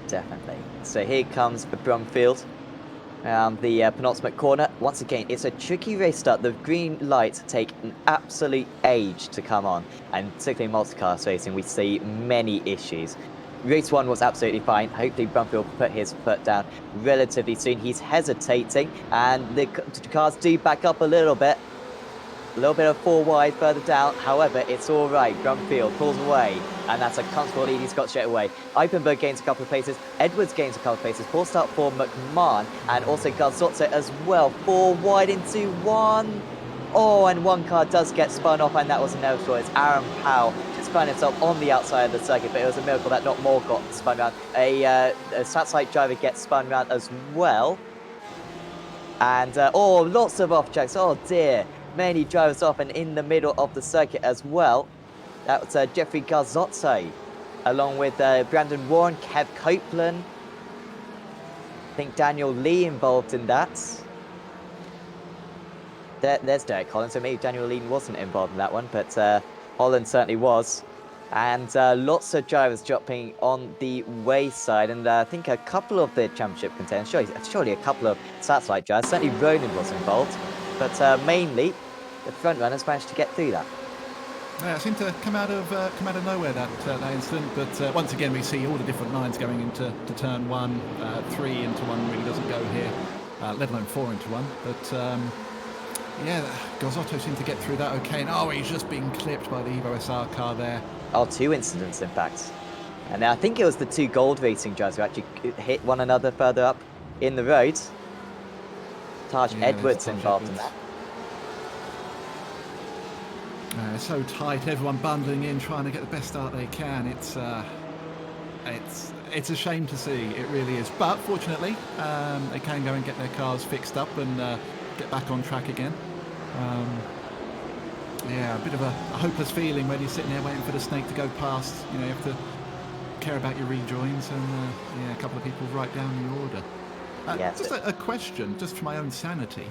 Definitely. So here comes Brumfield. around the penultimate corner. Once again, it's a tricky race start. The green lights take an absolute age to come on, and particularly in multiclass racing, we see many issues. Race 1 was absolutely fine. Hopefully Brumfield put his foot down relatively soon. He's hesitating, and the cars do back up a little bit. A little bit of 4 wide further down. However, it's all right. Brumfield pulls away, and that's a comfortable lead. He's got straight away. Eipenberg gains a couple of places. Edwards gains a couple of places. Poor start for McMahon, and also Garzotto as well. 4 wide into 1. Oh, and 1 car does get spun off, and that was an error. It's Aaron Powell just found himself on the outside of the circuit, but it was a miracle that not more got spun around. A satellite driver gets spun around as well. And, oh, lots of off tracks. Oh, dear. Many drivers off and in the middle of the circuit as well. That was Jeffrey Garzotto, along with Brandon Warren, Kev Copeland. I think Daniel Lee involved in that. There's Derek Holland, so maybe Daniel Lee wasn't involved in that one, but Holland certainly was. And lots of drivers dropping on the wayside, and I think a couple of the championship contenders, surely a couple of satellite drivers, certainly Ronan was involved, but mainly the front runners managed to get through that. Yeah, it seemed to come out of nowhere, that incident. But once again, we see all the different lines going into turn 1. 3 into 1 really doesn't go here, let alone 4 into 1. But yeah, Garzotto seemed to get through that okay. And oh, he's just been clipped by the Evo SR car there. Oh, 2 incidents, in fact. And I think it was the 2 gold racing drivers who actually hit one another further up in the road. Taj Edwards involved in that. So tight, everyone bundling in, trying to get the best start they can. It's a shame to see, it really is. But fortunately, they can go and get their cars fixed up and get back on track again. Yeah, a bit of a hopeless feeling when you're sitting there waiting for the snake to go past. You know, you have to care about your rejoins, and yeah, a couple of people write down the order. Yes, just a question, just for my own sanity.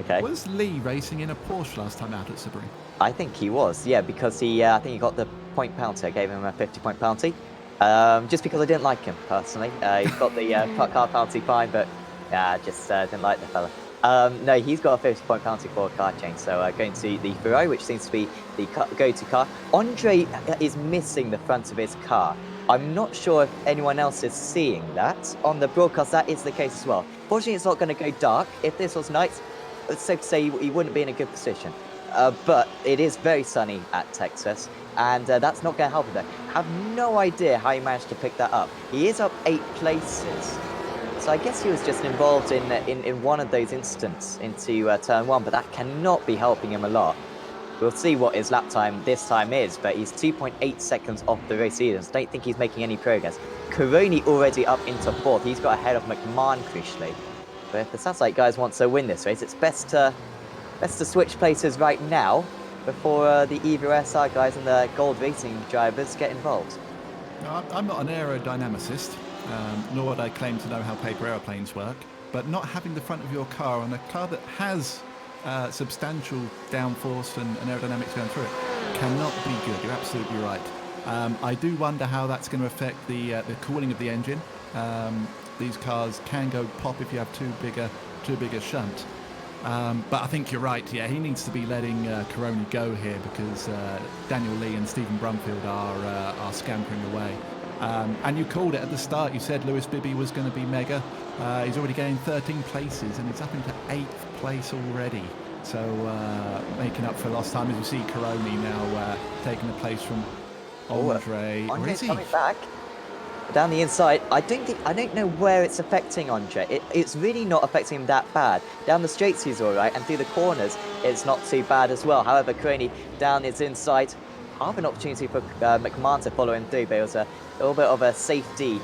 Okay. Was Lee racing in a Porsche last time out at Sebring? I think he was, yeah, because he, I think he got the point penalty. I gave him a 50-point penalty, just because I didn't like him personally. He got the car penalty fine, but yeah, I just didn't like the fella. No, he's got a 50-point penalty for a car change, so going to the Ferrari, which seems to be the go-to car. Andre is missing the front of his car. I'm not sure if anyone else is seeing that. On the broadcast, that is the case as well. Fortunately, it's not going to go dark. If this was night, it's safe to say he wouldn't be in a good position. But it is very sunny at Texas, and that's not going to help him there. I have no idea how he managed to pick that up. He is up 8 places. So I guess he was just involved in one of those incidents into turn 1, but that cannot be helping him a lot. We'll see what his lap time this time is, but he's 2.8 seconds off the race leader. I don't think he's making any progress. Caroni already up into 4th. He's got ahead of McMahon crucially. But if the satellite guys want to win this race, it's best to switch places right now before the Evo SR guys and the gold racing drivers get involved. No, I'm not an aerodynamicist, nor would I claim to know how paper aeroplanes work. But not having the front of your car on a car that has substantial downforce and aerodynamics going through it cannot be good. You're absolutely right. I do wonder how that's going to affect the cooling of the engine. These cars can go pop if you have too big a shunt. But I think you're right. Yeah, he needs to be letting Caroni go here, because Daniel Lee and Stephen Brumfield are scampering away. And you called it at the start. You said Lewis Bibby was going to be mega. He's already gained 13 places, and he's up into 8th place already. So making up for lost time, as you see Caroni now taking the place from Andre. Andre's coming back down the inside. I don't know where it's affecting Andre. It's really not affecting him that bad. Down the straights he's all right, and through the corners it's not too bad as well. However, Caroni down his inside, half an opportunity for McMahon to follow him through, but it was a little bit of a safety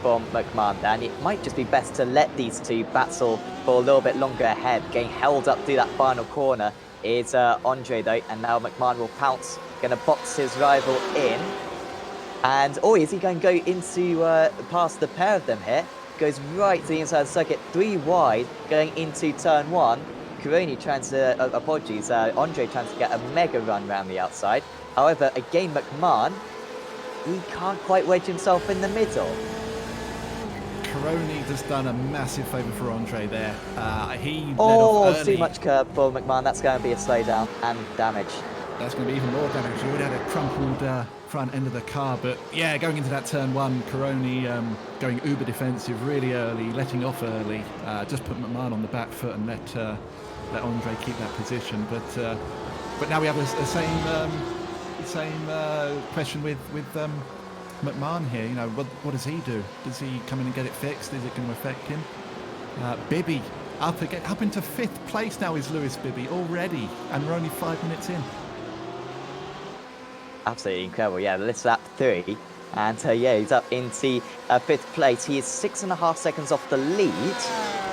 from McMahon there, and it might just be best to let these two battle for a little bit longer ahead. Getting held up through that final corner is Andre though, and now McMahon will pounce, going to box his rival in. And oh, is he going to go into past the pair of them here? Goes right to the inside of the circuit, 3 wide, going into turn 1. Caroni trying to, Andre trying to get a mega run around the outside. However, again, McMahon, he can't quite wedge himself in the middle. Caroni just done a massive favour for Andre there. He led Oh, off early. too much curb for McMahon. That's going to be a slowdown and damage. That's going to be even more damage. You would have had a crumpled front end of the car. But yeah, going into that turn one, Caroni going uber defensive really early, letting off early. Just put McMahon on the back foot and let Andre keep that position. But now we have the same question with McMahon here. You know, what does he do? Does he come in and get it fixed? Is it going to affect him? Bibby up into 5th place now is Lewis Bibby already, and we're only 5 minutes in. Absolutely incredible. Yeah, this lap 3. And yeah, he's up into 5th place. He is 6.5 seconds off the lead.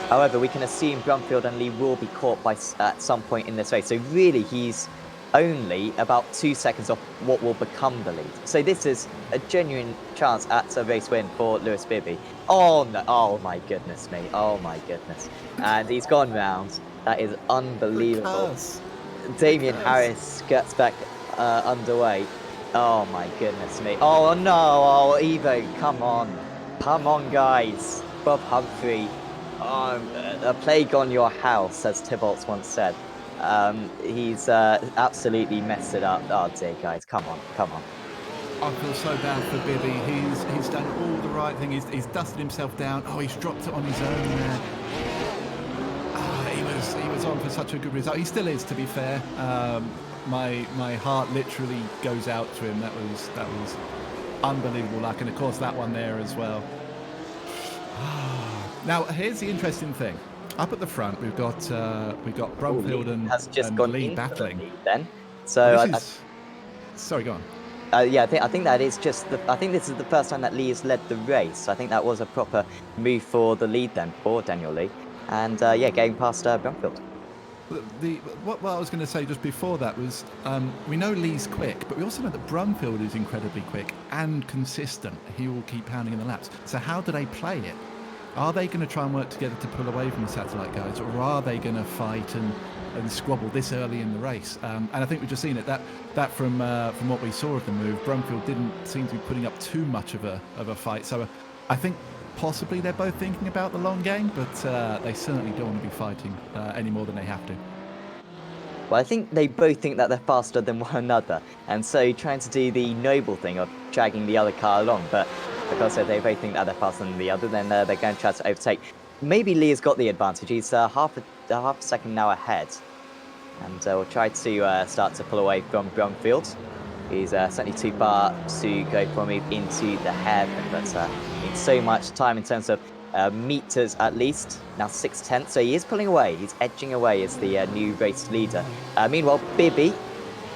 However, we can assume Brumfield and Lee will be caught at some point in this race. So really, he's only about 2 seconds off what will become the lead. So this is a genuine chance at a race win for Lewis Bibby. Oh no! Oh my goodness me! Oh my goodness! And he's gone round. That is unbelievable. Damien Harris gets back underway. Oh my goodness me! Oh no! Oh Evo, come on, guys! Bob Humphrey, a plague on your house, as Tibalt's once said. He's absolutely messed it up. Oh dear, guys, come on. I feel so bad for Bibby. He's done all the right thing. He's dusted himself down. Oh, he's dropped it on his own there. He was on for such a good result. He still is, to be fair. My heart literally goes out to him. That was unbelievable luck, and of course that one there as well. Now here's the interesting thing. Up at the front, we've got Brumfield and Lee battling. The then, so sorry, go on. Yeah, I think that is just I think this is the first time that Lee has led the race. I think that was a proper move for the lead then for Daniel Lee, and yeah, getting past Brumfield. What I was going to say just before that was we know Lee's quick, but we also know that Brumfield is incredibly quick and consistent. He will keep pounding in the laps. So how do they play it? Are they going to try and work together to pull away from the satellite guys, or are they going to fight and squabble this early in the race? And I think we've just seen it. That from what we saw of the move, Brumfield didn't seem to be putting up too much of a fight. So I think possibly they're both thinking about the long game, but they certainly don't want to be fighting any more than they have to. Well, I think they both think that they're faster than one another, and so trying to do the noble thing of dragging the other car along, but because they both think that they're faster than the other, then they're going to try to overtake. Maybe Lee has got the advantage. He's half a second now ahead, and will try to start to pull away from Brumfield. He's certainly too far to go for a move into the hairpin, but needs so much time in terms of meters at least. Now 6/10, so he is pulling away. He's edging away as the new race leader. Meanwhile, Bibby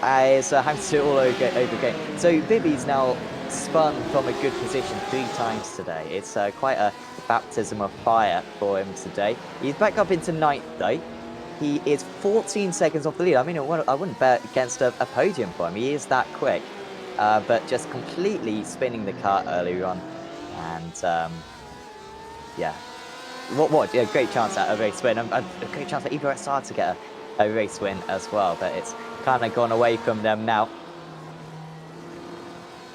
is having to do it all over again. So Bibby's now spun from a good position 3 times today. It's quite a baptism of fire for him today. He's back up into 9th though. He is 14 seconds off the lead. I mean, I wouldn't bet against a podium for him. He is that quick, but just completely spinning the car earlier on. And yeah, what a great chance at a race win. A great chance for Evo SR to get a race win as well, but it's kind of gone away from them now.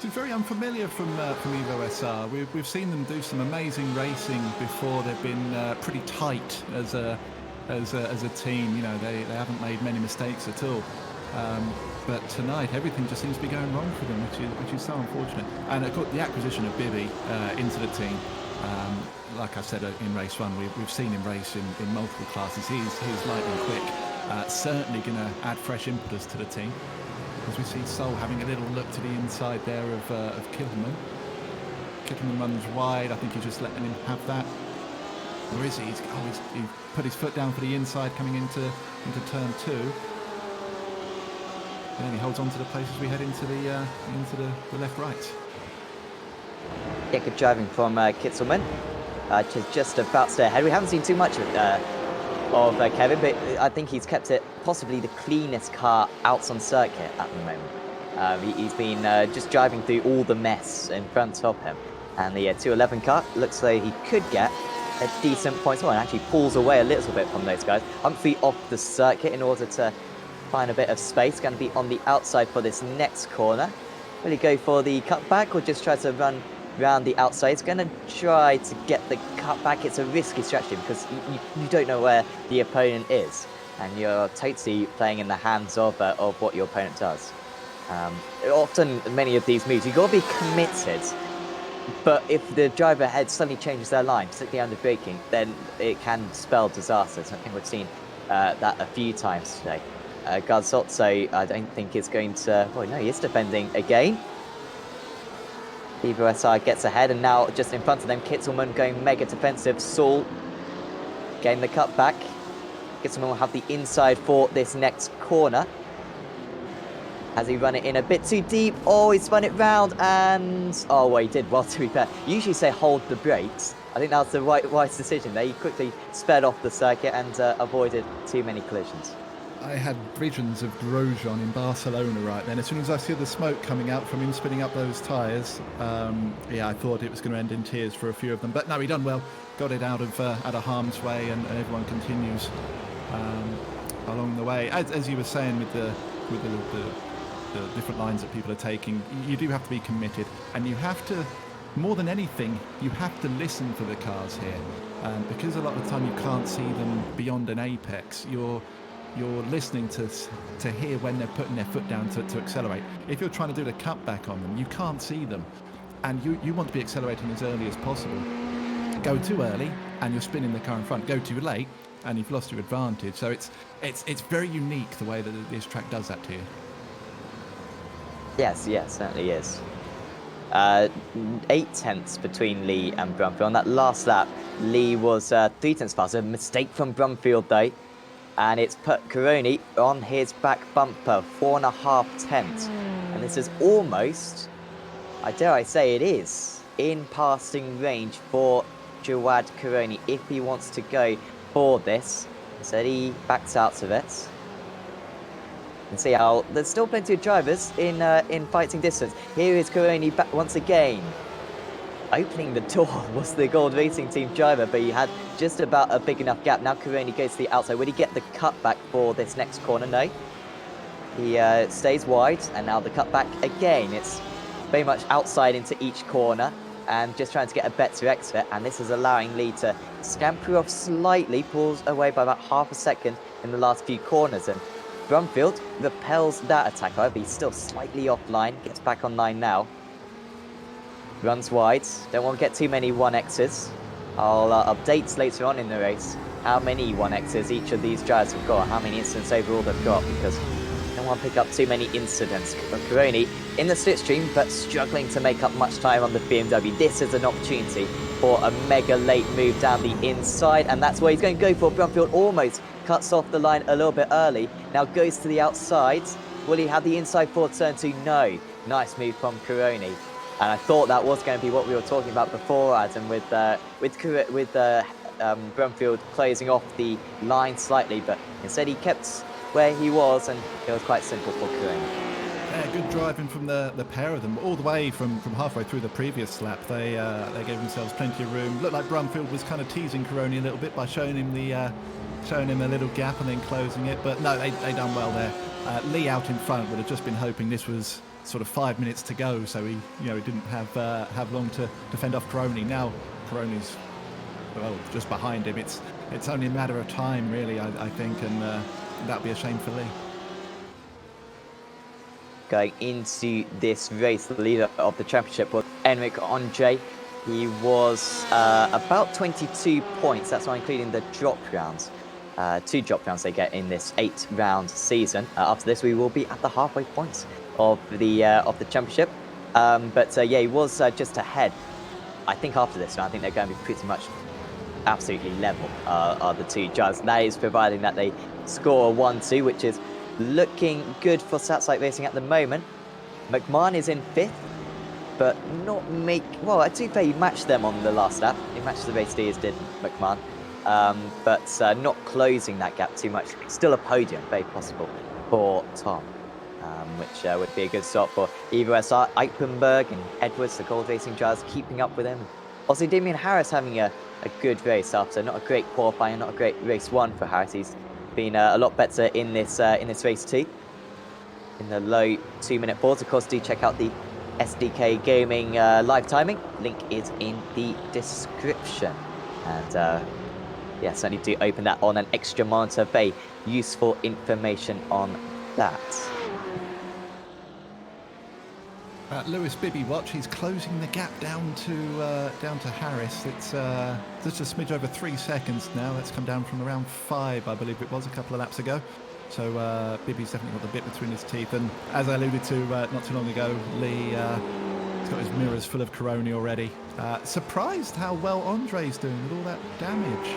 It's very unfamiliar from Evo SR. We've seen them do some amazing racing before. They've been pretty tight as a team. You know, they haven't made many mistakes at all. But tonight, everything just seems to be going wrong for them, which is so unfortunate. And of course, the acquisition of Bibby into the team, like I said in race 1, we've seen him race in multiple classes. He's lightning quick. Certainly going to add fresh impetus to the team. As we see Sol having a little look to the inside there of Kittelman. Kittelman runs wide. I think he's just letting him have that. Where is he? He's put his foot down for the inside coming into turn 2. And then he holds on to the place as we head into the left-right. Yeah, good driving from Kittelman. Just about to stay ahead. We haven't seen too much of Kevin, but I think he's kept it possibly the cleanest car out on circuit at the moment. He's been just driving through all the mess in front of him. And the 211 car looks like he could get a decent point score and actually pulls away a little bit from those guys. Humphrey off the circuit in order to find a bit of space. Going to be on the outside for this next corner. Will he go for the cutback or just try to run round the outside. He's going to try to get the cut back. It's a risky strategy because you don't know where the opponent is, and you're totally playing in the hands of what your opponent does. Often, many of these moves, you've got to be committed. But if the driver ahead suddenly changes their line, particularly under braking, then it can spell disaster. I think we've seen that a few times today. Garzotto, I don't think is going to... Oh, no, he is defending again. Evo SR gets ahead, and now just in front of them, Kittelman going mega defensive. Saul getting the cut back. Kittelman will have the inside for this next corner. Has he run it in a bit too deep? Oh, he spun it round and... Oh, well, he did well, to be fair. Usually say hold the brakes. I think that was the wise decision there. He quickly sped off the circuit and avoided too many collisions. I had visions of Grosjean in Barcelona right then. As soon as I see the smoke coming out from him spinning up those tyres, yeah, I thought it was going to end in tears for a few of them. But no, he done well. Got it out of harm's way, and everyone continues along the way. As you were saying with the different lines that people are taking, you do have to be committed, and you have to, more than anything, you have to listen for the cars here, because a lot of the time you can't see them beyond an apex. You're listening to hear when they're putting their foot down to accelerate. If you're trying to do the cutback on them, you can't see them, and you want to be accelerating as early as possible. Go too early and you're spinning the car in front. Go too late and you've lost your advantage. So it's very unique the way that this track does that to you. Yes, certainly is. 8 tenths between Lee and Brumfield. On that last lap, Lee was 3 tenths faster. A mistake from Brumfield, though. And it's put Caroni on his back bumper, 4.5 tenths. And this is almost, dare I say it is, in passing range for Jawad Caroni if he wants to go for this. So he backs out of it. And see how there's still plenty of drivers in fighting distance. Here is Caroni back once again. Opening the door was the Gold Racing Team driver, but he had just about a big enough gap. Now Caroni goes to the outside. Would he get the cutback for this next corner? No. He stays wide, and now the cutback again. It's very much outside into each corner, and just trying to get a better exit. And this is allowing Lee to scamper off slightly, pulls away by about half a second in the last few corners. And Brumfield repels that attack. However, he's still slightly offline. Gets back online now. Runs wide. Don't want to get too many 1Xs. I'll update later on in the race how many 1Xs each of these drivers have got, how many incidents overall they've got, because I don't want to pick up too many incidents. Caroni in the slipstream, but struggling to make up much time on the BMW. This is an opportunity for a mega late move down the inside, and that's what he's going to go for. Brumfield almost cuts off the line a little bit early. Now goes to the outside. Will he have the inside forward turn two? No. Nice move from Caroni. And I thought that was going to be what we were talking about before, Adam, with Brumfield closing off the line slightly, but instead he kept where he was, and it was quite simple for Caroni. Yeah, good driving from the pair of them, all the way from halfway through the previous lap. They gave themselves plenty of room. Looked like Brumfield was kind of teasing Caroni a little bit by showing him a little gap and then closing it, but no, they done well there. Lee out in front would have just been hoping this was sort of 5 minutes to go, so he didn't have long to defend off Caroni. Now Caroni's just behind him. It's only a matter of time, really, I think, and that'll be a shame for Lee. Going into this race, the leader of the championship was Enric Andre. He was about 22 points. That's not including the drop rounds. 2 drop rounds they get in this 8-round season. After this, we will be at the halfway points of the championship. But yeah, he was just ahead. I think after this round, I think they're going to be pretty much absolutely level, are the two drivers. That is providing that they score a 1-2, which is looking good for Satsite Racing at the moment. McMahon is in 5th, but not well, to be fair, he matched them on the last lap. He matched the race steers, did McMahon. But not closing that gap too much. Still a podium, very possible for Tom, which would be a good start for Evo SR. Eichenberg and Edwards, the Gold Racing drivers, keeping up with him. Also, Damien Harris having a good race after not a great qualifying, not a great race 1 for Harris. He's been a lot better in this race 2. In the low 2-minute boards, of course, do check out the SDK Gaming live timing. Link is in the description. And yeah, certainly do open that on an extra monitor. Very useful information on that. Lewis Bibby watch, he's closing the gap down to Harris. It's just a smidge over 3 seconds now. That's come down from around 5, I believe it was, a couple of laps ago. So Bibby's definitely got the bit between his teeth. And as I alluded to not too long ago, Lee has got his mirrors full of Corona already. Surprised how well Andre's doing with all that damage.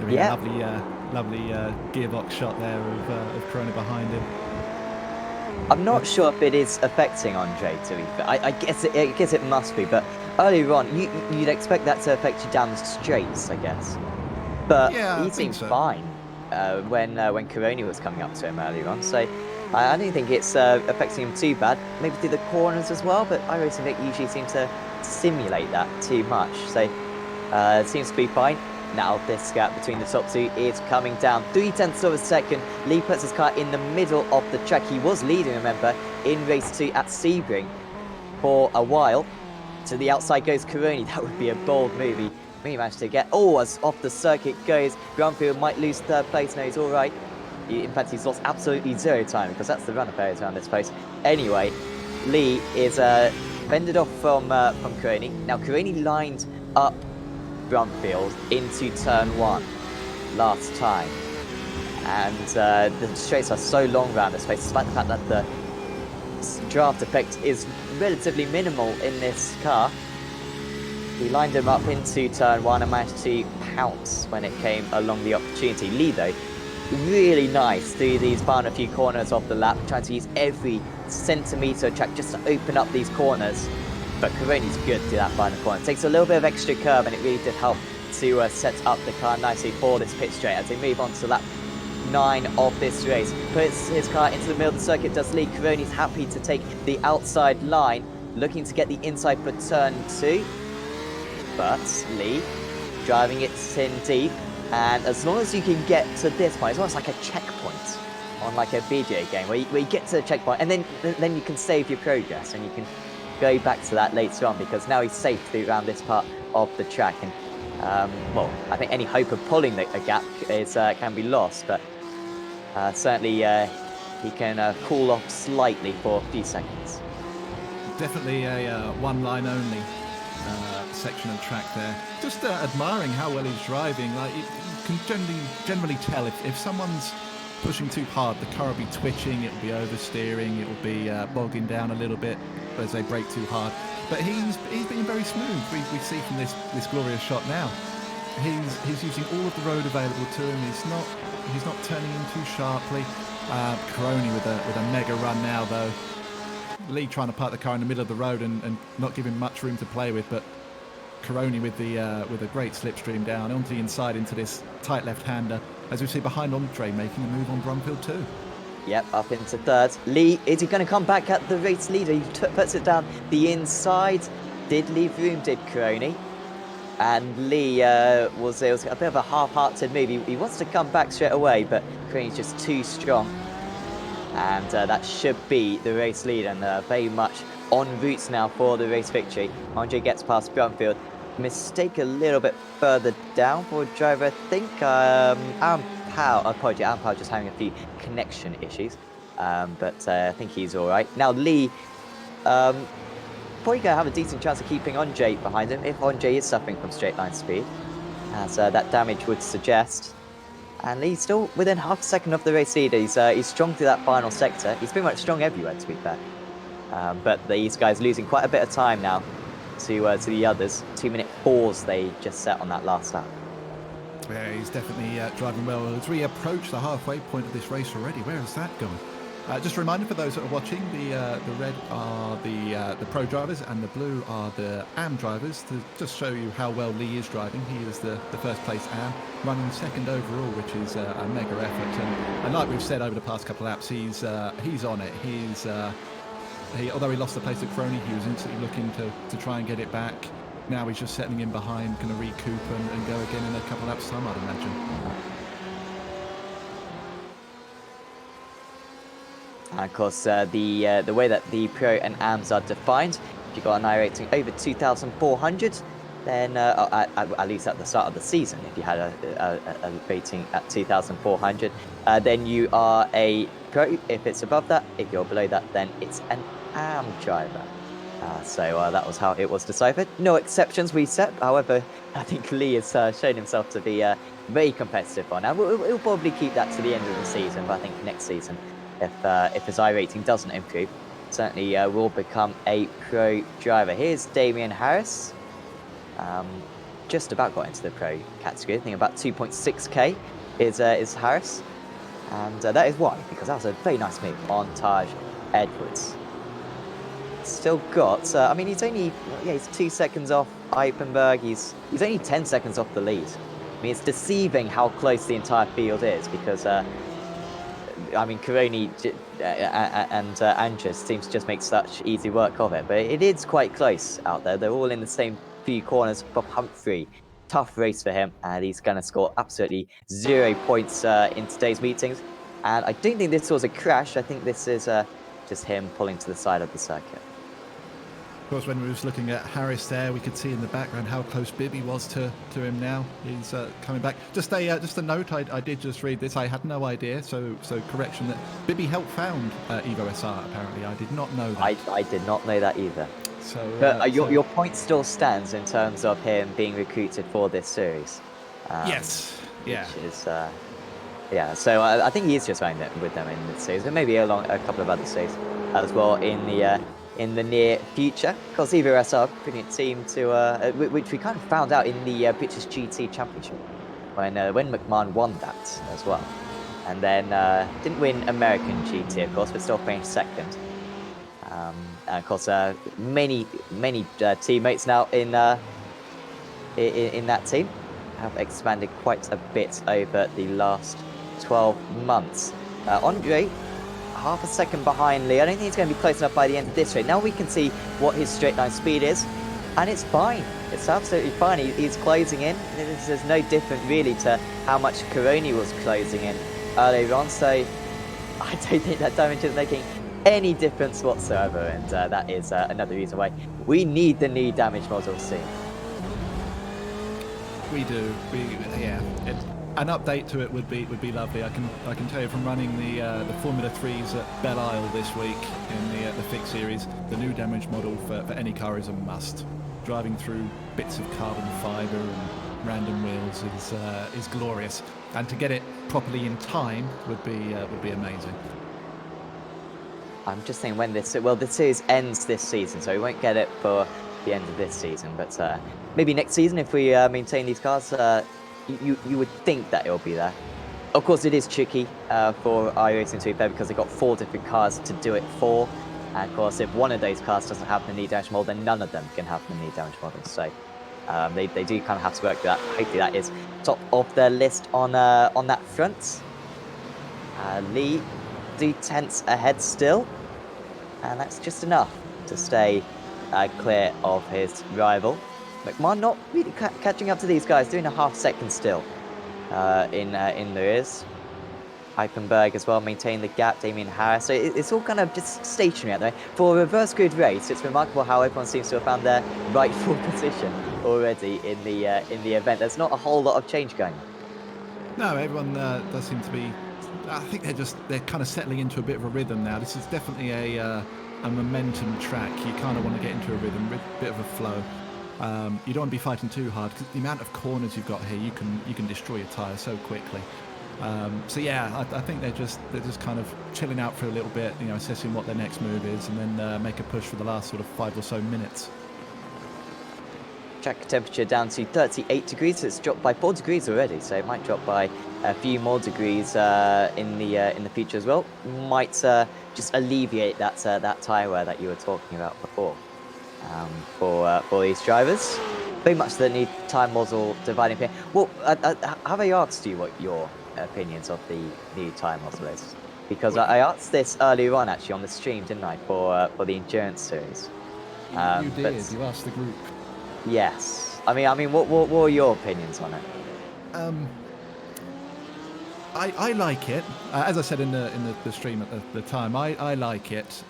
Yeah. Lovely gearbox shot there of Corona behind him. I'm not sure if it is affecting Andre, to be fair. I guess it must be, but earlier on, you'd expect that to affect you down the straights, I guess. But yeah, he seemed so. fine when Corona was coming up to him earlier on, so I don't think it's affecting him too bad. Maybe through the corners as well, but iRacing Vic usually seem to simulate that too much, so it seems to be fine. Now this gap between the top two is coming down 0.3 of a second. Lee puts his car in the middle of the track. He was leading, remember, in race 2 at Sebring for a while. To the outside goes Corona. That would be a bold move. He managed to get, as off the circuit goes. Brumfield might lose 3rd place. No, he's all right. In fact, he's lost absolutely 0 time because that's the run-up areas around this place. Anyway, Lee is fended off from Corona. Now Corona lined up Brumfield into turn 1 last time, and the straights are so long around this place, despite the fact that the draft effect is relatively minimal in this car. He lined him up into turn 1 and managed to pounce when it came along the opportunity. Lee, though, really nice through these final few corners of the lap, trying to use every centimetre of track just to open up these corners. But Corona's good through that final corner. It takes a little bit of extra curve, and it really did help to set up the car nicely for this pit straight as they move on to lap 9 of this race. Puts his car into the middle of the circuit, does Lee. Corona's happy to take the outside line, looking to get the inside for turn 2. But Lee driving it in deep, and as long as you can get to this point, it's almost like a checkpoint on like a video game where you get to the checkpoint, and then you can save your progress, and you can go back to that later on, because now he's safe through around this part of the track. And well, I think any hope of pulling a gap is can be lost, but certainly he can cool off slightly for a few seconds. Definitely a one-line only section of track there. Just admiring how well he's driving. Like, you can generally tell if someone's pushing too hard, the car will be twitching, it'll be oversteering, it'll be bogging down a little bit as they brake too hard. But he's being very smooth. We see from this glorious shot now. He's using all of the road available to him. He's not turning in too sharply. Corona with a mega run now though. Lee trying to park the car in the middle of the road and not giving much room to play with, but Corona with a great slipstream down onto the inside into this tight left-hander, as we see behind Andre making a move on Brumfield too. Yep, up into 3rd. Lee, is he going to come back at the race leader? He puts it down the inside. Did leave room, did Corona. And Lee it was a bit of a half-hearted move. He wants to come back straight away, but Corona's just too strong. And that should be the race lead, and very much en route now for the race victory. Andre gets past Brumfield. Mistake a little bit further down for a driver, I think. Aaron Powell just having a few connection issues, but I think he's all right. Now Lee, probably going to have a decent chance of keeping Andre behind him if Andre is suffering from straight line speed, as that damage would suggest. And Lee's still within half a second of the race leader. He's strong through that final sector. He's pretty much strong everywhere, to be fair. But these guys losing quite a bit of time now to the others. 2-minute 4s they just set on that last lap. Yeah, he's definitely driving well. As we approach the halfway point of this race already, where is that going? Just a reminder for those that are watching, the red are the pro drivers and the blue are the AM drivers, to just show you how well Lee is driving. He is the first place AM, running 2nd overall, which is a mega effort. And like we've said over the past couple of laps, he's on it. Although he lost the place at Crony, he was instantly looking to try and get it back. Now he's just settling in behind, going to recoup and go again in a couple of laps' time, I'd imagine. And of course, the way that the Pro and AMs are defined, if you've got an iRating over 2,400, then at least at the start of the season, if you had a rating at 2,400, then you are a Pro. If it's above that, if you're below that, then it's an AM driver. So that was how it was deciphered. No exceptions we set. However, I think Lee has shown himself to be very competitive on that. We'll probably keep that to the end of the season, but I think next season, if his iRating doesn't improve, certainly will become a Pro driver. Here's Damian Harris. Just about got into the Pro category. I think about 2.6k is Harris. And that is why, because that was a very nice move on Taj Edwards. Still got, I mean, he's only, he's 2 seconds off Eipenberg. He's only 10 seconds off the lead. I mean, it's deceiving how close the entire field is because, I mean, Karoni and Andres seems to just make such easy work of it. But it is quite close out there. They're all in the same few corners. Bob Humphrey, tough race for him. And he's going to score absolutely 0 points in today's meetings. And I don't think this was a crash. I think this is just him pulling to the side of the circuit. Of course, when we was looking at Harris there, we could see in the background how close Bibby was to him now. He's coming back. Just a note, I did just read this. I had no idea, so correction that Bibby helped found Evo SR, apparently. I did not know that. I did not know that either. So, but your point still stands in terms of him being recruited for this series. Yes, yeah. Which is, yeah, so I think he is just running with them in this series, but maybe along a couple of other series as well in the near future. Because Evo SR, brilliant team to which we kind of found out in the British GT Championship when McMahon won that as well, and then didn't win American GT, of course, but still finished second. And of course, many teammates now in that team have expanded quite a bit over the last 12 months. Andre, half a second behind Lee. I don't think he's going to be close enough by the end of this race. Now we can see what his straight line speed is, and it's fine. It's absolutely fine. He's closing in. This is no different really to how much Karoni was closing in earlier on. So I don't think that damage is making any difference whatsoever, and that is another reason why we need the new damage model soon. We do. Yeah. An update to it would be lovely. I can tell you from running the Formula 3s at Belle Isle this week in the Fix series, the new damage model for any car is a must. Driving through bits of carbon fibre and random wheels is glorious, and to get it properly in time would be amazing. I'm just saying when the series ends this season, so we won't get it for the end of this season, but maybe next season if we maintain these cars. You would think that it'll be there. Of course, it is tricky for iRacing to be fair because they've got 4 different cars to do it for. And of course, if one of those cars doesn't have the knee damage model, then none of them can have the knee damage model. So they do kind of have to work with that. Hopefully, that is top of their list on that front. Lee 2/10 ahead still, and that's just enough to stay clear of his rival. McMahon not really catching up to these guys, doing a half second still in the rears. Eipenberg as well, maintaining the gap, Damian Harris. So it's all kind of just stationary out there. For a reverse grid race, it's remarkable how everyone seems to have found their rightful position already in the event. There's not a whole lot of change going on. No, everyone does seem to be. I think they're kind of settling into a bit of a rhythm now. This is definitely a momentum track. You kind of want to get into a rhythm, a bit of a flow. You don't want to be fighting too hard because the amount of corners you've got here, you can destroy your tyre so quickly. So yeah, I think they're just kind of chilling out for a little bit, assessing what their next move is, and then make a push for the last sort of 5 or so minutes. Track temperature down to 38 degrees. So it's dropped by 4 degrees already, so it might drop by a few more degrees in the future as well. Might just alleviate that tyre wear that you were talking about before. For these drivers, very much the new time model dividing here. Well, have I asked you what your opinions of the new time model is? Because I asked this earlier on actually on the stream, didn't I, for the endurance series? You did. You asked the group. Yes. I mean, what are your opinions on it? I like it. As I said in the stream at the time, I like it.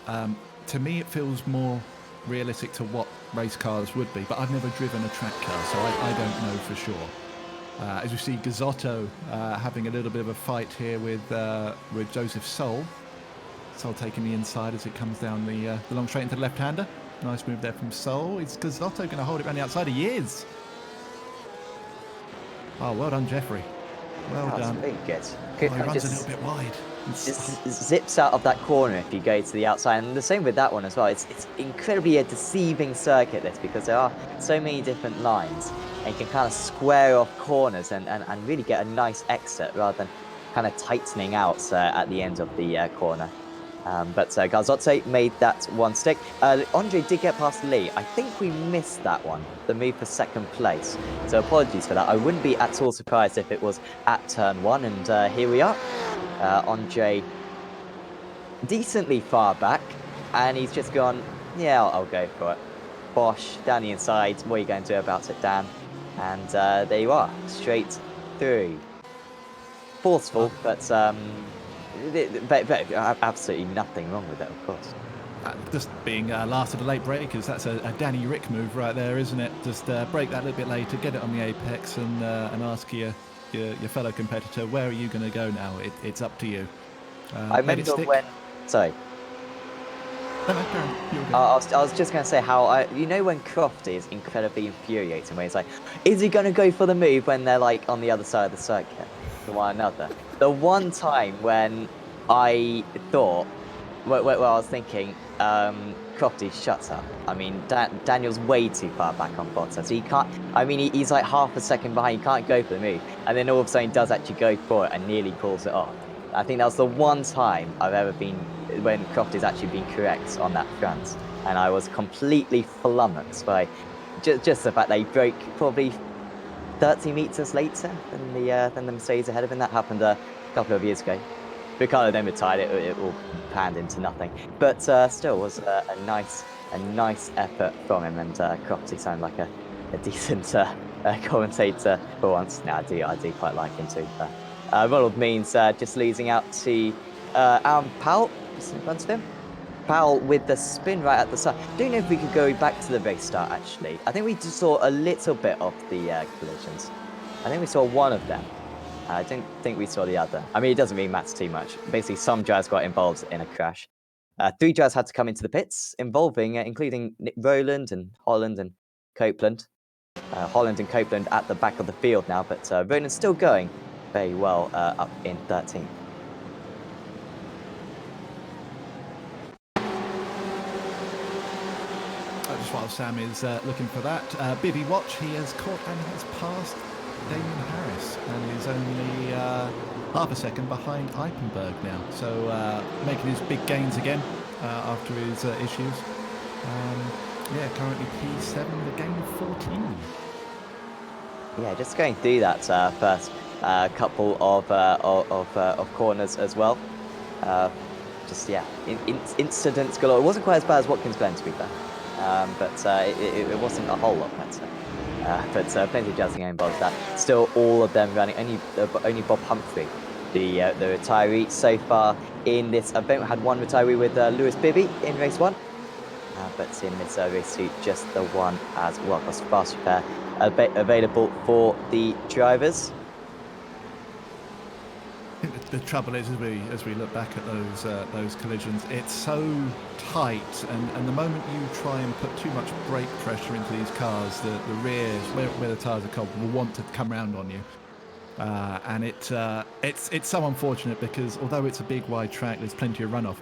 To me, it feels more realistic to what race cars would be, but I've never driven a track car, so I don't know for sure. As we see Gazotto having a little bit of a fight here with Joseph Sol. Sol taking the inside as it comes down the long straight into the left-hander. Nice move there from Sol. Is Gazotto going to hold it around the outside? He is. Oh, well done, Jeffrey. Well done. That's really good. Oh, he runs a little bit wide. Just zips out of that corner if you go to the outside, and the same with that one as well. It's incredibly a deceiving circuit, this, because there are so many different lines, and you can kind of square off corners and really get a nice exit rather than kind of tightening out at the end of the corner. But Garzotto made that one stick. Andre did get past Lee. I think we missed that one, the move for second place. So apologies for that. I wouldn't be at all surprised if it was at turn 1, and here we are. Andre decently far back, and he's just gone, yeah, I'll go for it. Bosch, down the inside, what are you going to do about it, Dan? And there you are, straight through. Forceful, but absolutely nothing wrong with it, of course. Just being last of the late breakers, that's a Danny Rick move right there, isn't it? Just break that a little bit later, get it on the apex, and ask your fellow competitor, where are you going to go now? It's up to you. I remember when... Sorry. No, I was just going to say how, you know when Crofty is incredibly infuriating, where he's like, is he going to go for the move when they're like on the other side of the circuit to one another? The one time when I thought, well, I was thinking, Crofty, shut up. I mean, Daniel's way too far back on Bottas. He can't, I mean, he's like half a second behind. He can't go for the move. And then all of a sudden he does actually go for it and nearly pulls it off. I think that was the one time I've ever been, when Crofty's actually been correct on that front. And I was completely flummoxed by just the fact that he broke probably 30 meters later than the Mercedes ahead of him. That happened a couple of years ago. Ricciardo then retired, it all panned into nothing. But still was a nice effort from him, and Crofty sounded like a decent commentator for once. No, I do quite like him too. Ronald Means just losing out to Aaron Powell, just in front of him. Powell with the spin right at the start. Don't know if we could go back to the race start, actually. I think we just saw a little bit of the collisions. I think we saw one of them. I don't think we saw the other. I mean, it doesn't really matter too much. Basically, some drivers got involved in a crash. 3 drivers had to come into the pits, including Nick Rowland and Holland and Copeland. Holland and Copeland at the back of the field now, but Rowland's still going very well up in 13th. Just while Sam is looking for that, Bibby Watch, he has caught and has passed Damien Harris and is only half a second behind Eichenberg now. So making his big gains again after his issues. Yeah, currently P7, the gain of 14. Yeah, just going through that first couple of corners as well. Just, yeah, incidents galore. It wasn't quite as bad as Watkins Glen, to be fair. But it wasn't a whole lot better. But plenty of jazzing involved that. Still, all of them running. Only Bob Humphrey, the retiree so far in this event. We had one retiree with Lewis Bibby in race 1. But in this race 2, just the one as well. That's fast repair available for the drivers. The trouble is, as we look back at those collisions, it's so tight, and the moment you try and put too much brake pressure into these cars, the rears, where the tyres are cold, will want to come round on you. And it's so unfortunate because although it's a big wide track, there's plenty of runoff.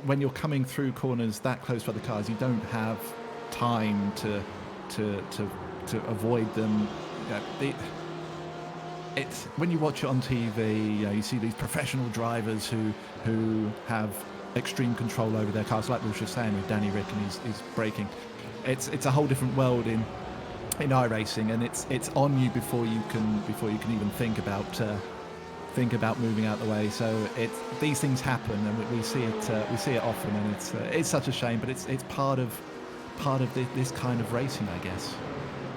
When you're coming through corners that close to the cars, you don't have time to avoid them. It's when you watch it on TV, you see these professional drivers who have extreme control over their cars, like we were just saying with Danny Rick and his braking. It's a whole different world in iRacing, and it's on you before you can even think about moving out the way. So these things happen, and we see it often, and it's such a shame, but it's part of this kind of racing, I guess.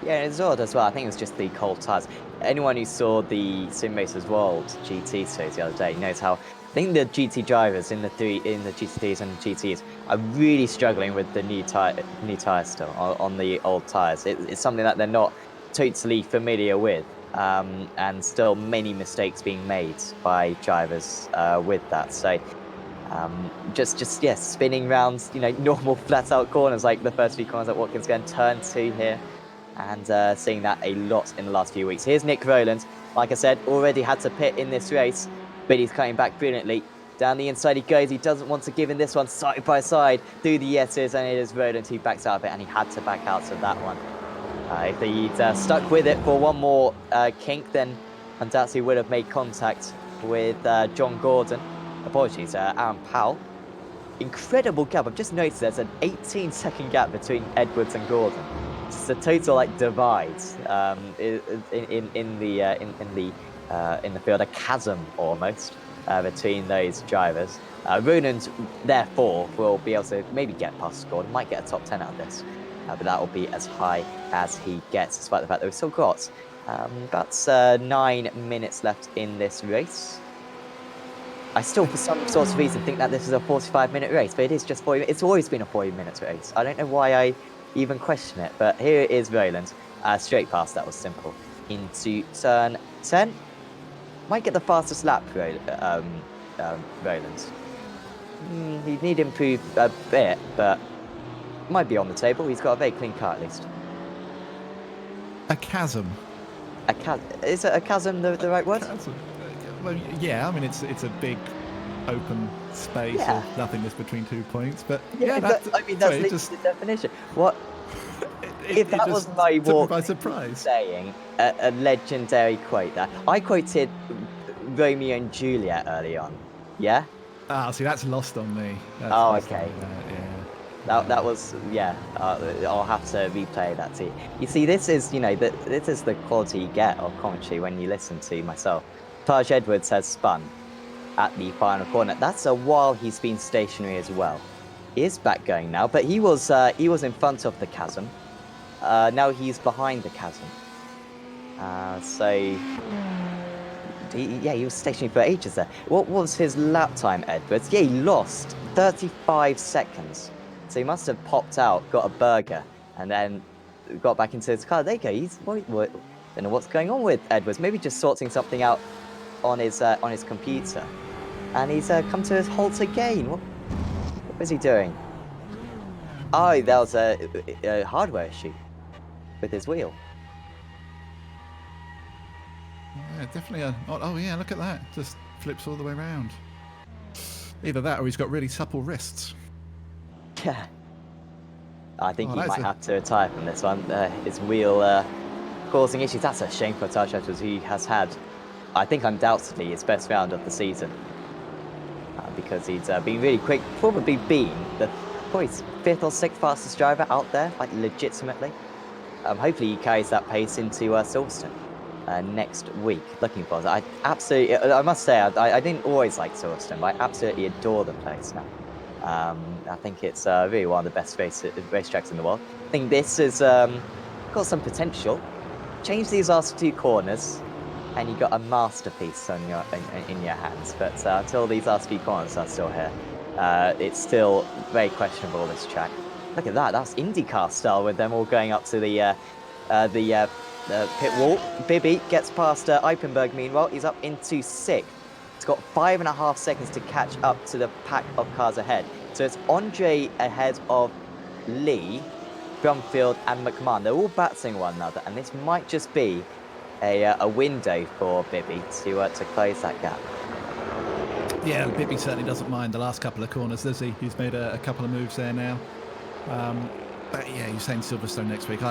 Yeah, it's odd as well. I think it was just the cold tyres. Anyone who saw the Sim Racers World GT stage the other day knows how I think the GT drivers in the GT3s and GTs are really struggling with the new tires still on the old tires. It's something that they're not totally familiar with, and still many mistakes being made by drivers with that. So. Just yes, spinning round, normal flat out corners like the first few corners that Watkins going turn 2 here, and seeing that a lot in the last few weeks. Here's Nick Rowland. Like I said, already had to pit in this race, but he's coming back brilliantly. Down the inside he goes. He doesn't want to give in this one side by side through the yeses, and it is Rowland who backs out of it, and he had to back out of that one. If he'd stuck with it for one more kink, then undoubtedly would have made contact with John Gordon. Apologies, Aaron Powell. Incredible gap. I've just noticed there's an 18-second gap between Edwards and Gordon. It's a total divide in the field, a chasm almost between those drivers. Ronan, therefore, will be able to maybe get past Gordon, might get a top 10 out of this, but that will be as high as he gets, despite the fact that we've still got about 9 minutes left in this race. I still, for some sort of reason, think that this is a 45-minute race, but it is just 40. It's always been a 40-minute race. I don't know why I even question it, but here is Rowland. Straight past, that was simple. Into turn 10. Might get the fastest lap, Rowland. He'd need to improve a bit, but might be on the table. He's got a very clean car, at least. A chasm. Is a chasm the right word? Chasm. Well, yeah, I mean, it's a big open space of nothingness between 2 points, but that's literally the definition. What if that was my walk by surprise saying a legendary quote there? I quoted Romeo and Juliet early on. Yeah. See, that's lost on me. Okay. Yeah. That was I'll have to replay that too. You see, this is this is the quality you get of commentary when you listen to myself. Taj Edwards has spun at the final corner. That's while he's been stationary as well. He is back going now, but he was in front of the chasm. Now he's behind the chasm. He was stationary for ages there. What was his lap time, Edwards? Yeah, he lost 35 seconds. So he must have popped out, got a burger, and then got back into his car. There you go. Don't know what's going on with Edwards. Maybe just sorting something out on his computer, and he's come to his halt again. What was he doing? Oh, that was a hardware issue with his wheel. Yeah, definitely. Oh yeah, look at that. Just flips all the way around. Either that, or he's got really supple wrists. Yeah. I think he might have to retire from this one. His wheel causing issues. That's a shame for Taj Edwards, who has had, I think, undoubtedly his best round of the season, because he's been really quick. Probably been the probably 5th or 6th fastest driver out there, like legitimately. Hopefully he carries that pace into Silverstone next week. Looking forward. I must say, I didn't always like Silverstone, but I absolutely adore the place now. I think it's really one of the best racetracks in the world. I think this has got some potential. Change these last 2 corners, and you got a masterpiece in your hands. But until these last few corners are still here, it's still very questionable, this track. Look at that. That's IndyCar style, with them all going up to the pit wall. Bibby gets past Eipenberg. Meanwhile, he's up into 6th. It's got 5.5 seconds to catch up to the pack of cars ahead. So it's Andre ahead of Lee, Brumfield and McMahon. They're all battling one another, and this might just be a window for Bibby to close that gap. Yeah, Bibby certainly doesn't mind the last couple of corners, does he? He's made a couple of moves there now. But yeah, you're saying Silverstone next week.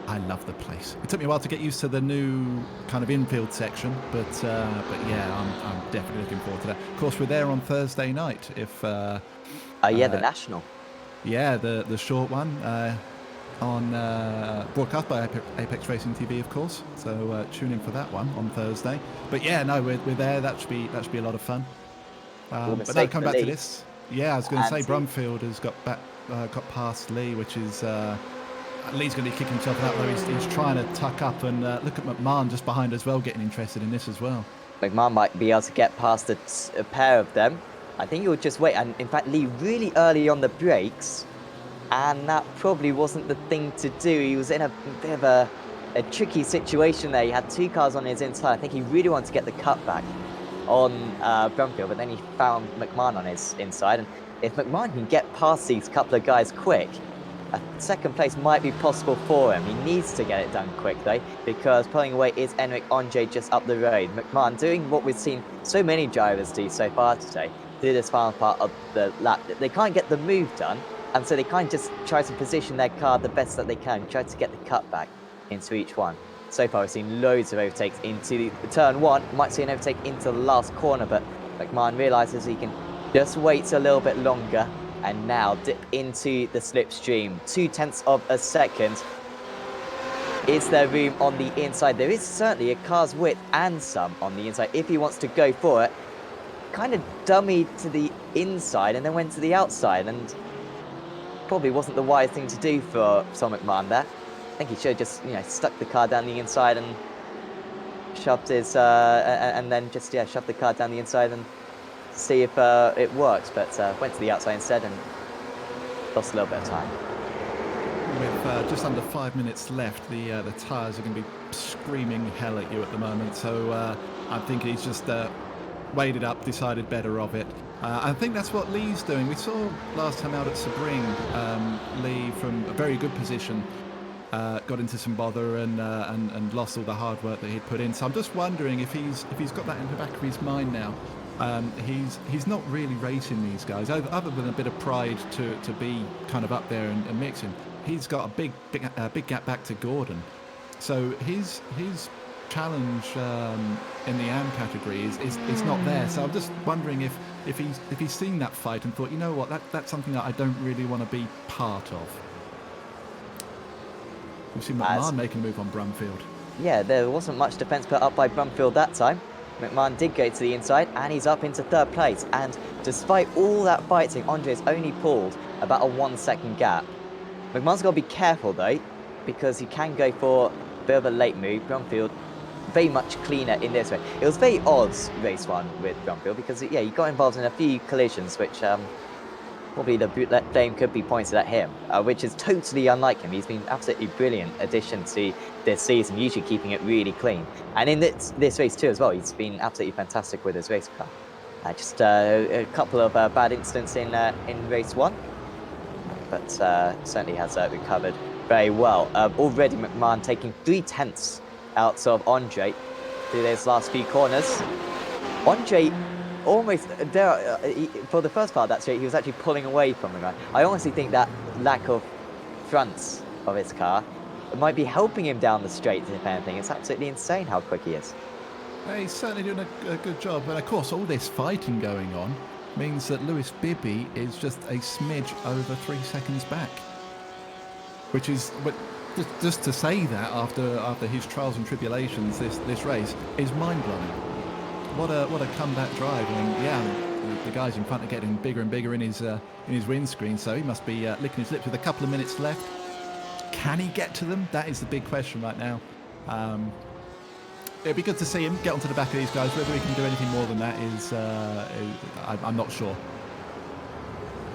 I love the place. It took me a while to get used to the new kind of infield section, but yeah, I'm definitely looking forward to that. Of course, we're there on Thursday night. If the National. Yeah, the short one on broadcast by Apex Racing TV, of course. So tune in for that one on Thursday. But yeah, no, we're there. That should be a lot of fun. But no, coming back to this. Yeah, I was going to say Brumfield has got past Lee, which is Lee's going to be kicking himself out, though. He's trying to tuck up, and look at McMahon just behind as well, getting interested in this as well. McMahon might be able to get past a pair of them. I think he'll just wait. And in fact, Lee really early on the brakes. And that probably wasn't the thing to do. He was in a bit of a tricky situation there. He had 2 cars on his inside. I think he really wanted to get the cutback on Brumfield, but then he found McMahon on his inside. And if McMahon can get past these couple of guys quick, a second place might be possible for him. He needs to get it done quick, though, because pulling away is Enric Andre just up the road. McMahon doing what we've seen so many drivers do so far today, through this final part of the lap. They can't get the move done, and so they kind of just try to position their car the best that they can, try to get the cutback into each one. So far, we've seen loads of overtakes into the turn 1. Might see an overtake into the last corner, but McMahon realises he can just wait a little bit longer and now dip into the slipstream. 0.2 of a second. Is there room on the inside? There is certainly a car's width and some on the inside if he wants to go for it. Kind of dummied to the inside and then went to the outside, and probably wasn't the wise thing to do for Tom McMahon there. I think he should have just, stuck the car down the inside and shoved his, and then just, shoved the car down the inside and see if it works. But went to the outside instead and lost a little bit of time. With just under 5 minutes left, the tyres are going to be screaming hell at you at the moment. So I think he's just weighed it up, decided better of it. I think that's what Lee's doing. We saw last time out at Sebring, Lee from a very good position got into some bother and lost all the hard work that he'd put in. So I'm just wondering if he's got that in the back of his mind now. He's not really racing these guys, other than a bit of pride to be kind of up there and mixing. He's got a big gap back to Gordon. So his challenge in the AM category is not there. So I'm just wondering if he's seen that fight and thought, you know what, that's something that I don't really want to be part of. We've seen McMahon making a move on Brumfield. Yeah, there wasn't much defence put up by Brumfield that time. McMahon did go to the inside and he's up into 3rd place. And despite all that fighting, Andre's only pulled about a 1 second gap. McMahon's got to be careful though, because he can go for a bit of a late move. Brumfield very much cleaner in this way. It was very odd race 1 with Brumfield because he got involved in a few collisions which probably the blame could be pointed at him, which is totally unlike him. He's been absolutely brilliant addition to this season, usually keeping it really clean. And in this race too as well, he's been absolutely fantastic with his race car. Just a couple of bad incidents in race 1, but certainly has recovered very well. Already McMahon taking 0.3 out of Andre through those last few corners. Andre almost there for the first part of that straight, he was actually pulling away from the guy. I honestly think that lack of fronts of his car might be helping him down the straight, if anything. It's absolutely insane how quick he is. He's certainly doing a good job, but of course all this fighting going on means that Lewis Bibby is just a smidge over 3 seconds back, which is just to say that after his trials and tribulations, this race is mind-blowing. What a comeback drive! I mean, yeah, the guys in front are getting bigger and bigger in his windscreen, so he must be licking his lips with a couple of minutes left. Can he get to them? That is the big question right now. It'd be good to see him get onto the back of these guys. Whether he can do anything more than that I'm not sure.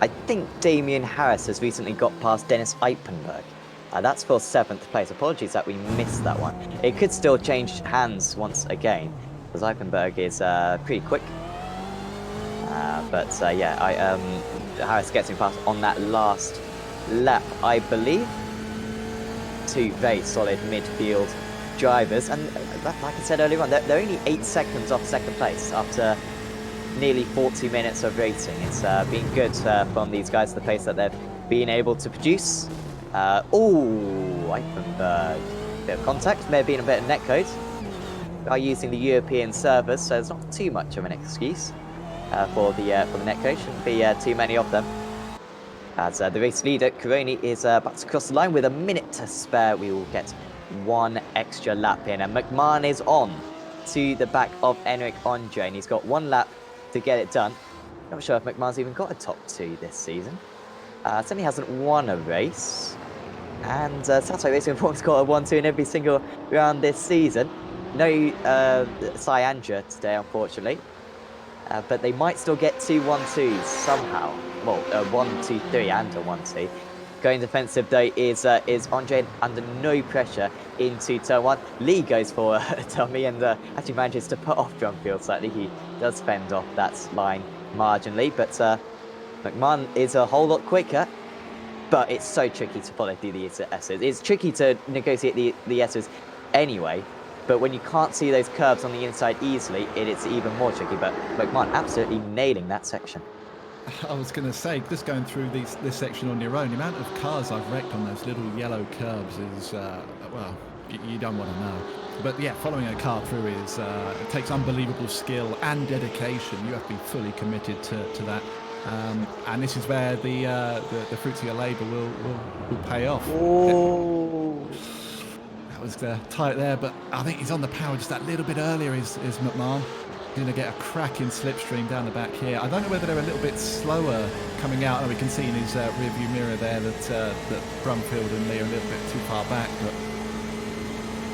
I think Damien Harris has recently got past Dennis Eipenberg. That's for 7th place. Apologies that we missed that one. It could still change hands once again, because Eipenberg is pretty quick. Harris gets him past on that last lap, I believe. 2 very solid midfield drivers, and like I said earlier on, they're only 8 seconds off 2nd place after nearly 40 minutes of racing. It's been good from these guys, the pace that they've been able to produce. Eipenberg, bit of contact, may have been a bit of netcode. They are using the European servers, so there's not too much of an excuse for the netcode. Shouldn't be too many of them. As the race leader, Caroni, is about to cross the line with a minute to spare. We will get 1 extra lap in, and McMahon is on to the back of Enric Andre, and he's got 1 lap to get it done. Not sure if McMahon's even got a top 2 this season. Certainly hasn't won a race. And Sato Racing Form's got a 1-2 in every single round this season. No Cyandra today, unfortunately. But they might still get 2 1-2s somehow. Well, 1-2-3 and a 1-2. Going defensive though is Andre under no pressure into turn 1. Lee goes for a dummy and actually manages to put off Drumfield slightly. He does fend off that line marginally, but McMahon is a whole lot quicker. But it's so tricky to follow through the S's. It's tricky to negotiate the S's anyway. But when you can't see those curves on the inside easily, it's even more tricky. But McMahon absolutely nailing that section. I was going to say, just going through this section on your own, the amount of cars I've wrecked on those little yellow curves is, well, you don't want to know. But yeah, following a car through it takes unbelievable skill and dedication. You have to be fully committed to that. And this is where the fruits of your labour will pay off. Oh. That was tight there, but I think he's on the power just that little bit earlier is McMahon. Going to get a cracking slipstream down the back here. I don't know whether they're a little bit slower coming out. We can see in his rearview mirror there that Brumfield and Lee are a little bit too far back, but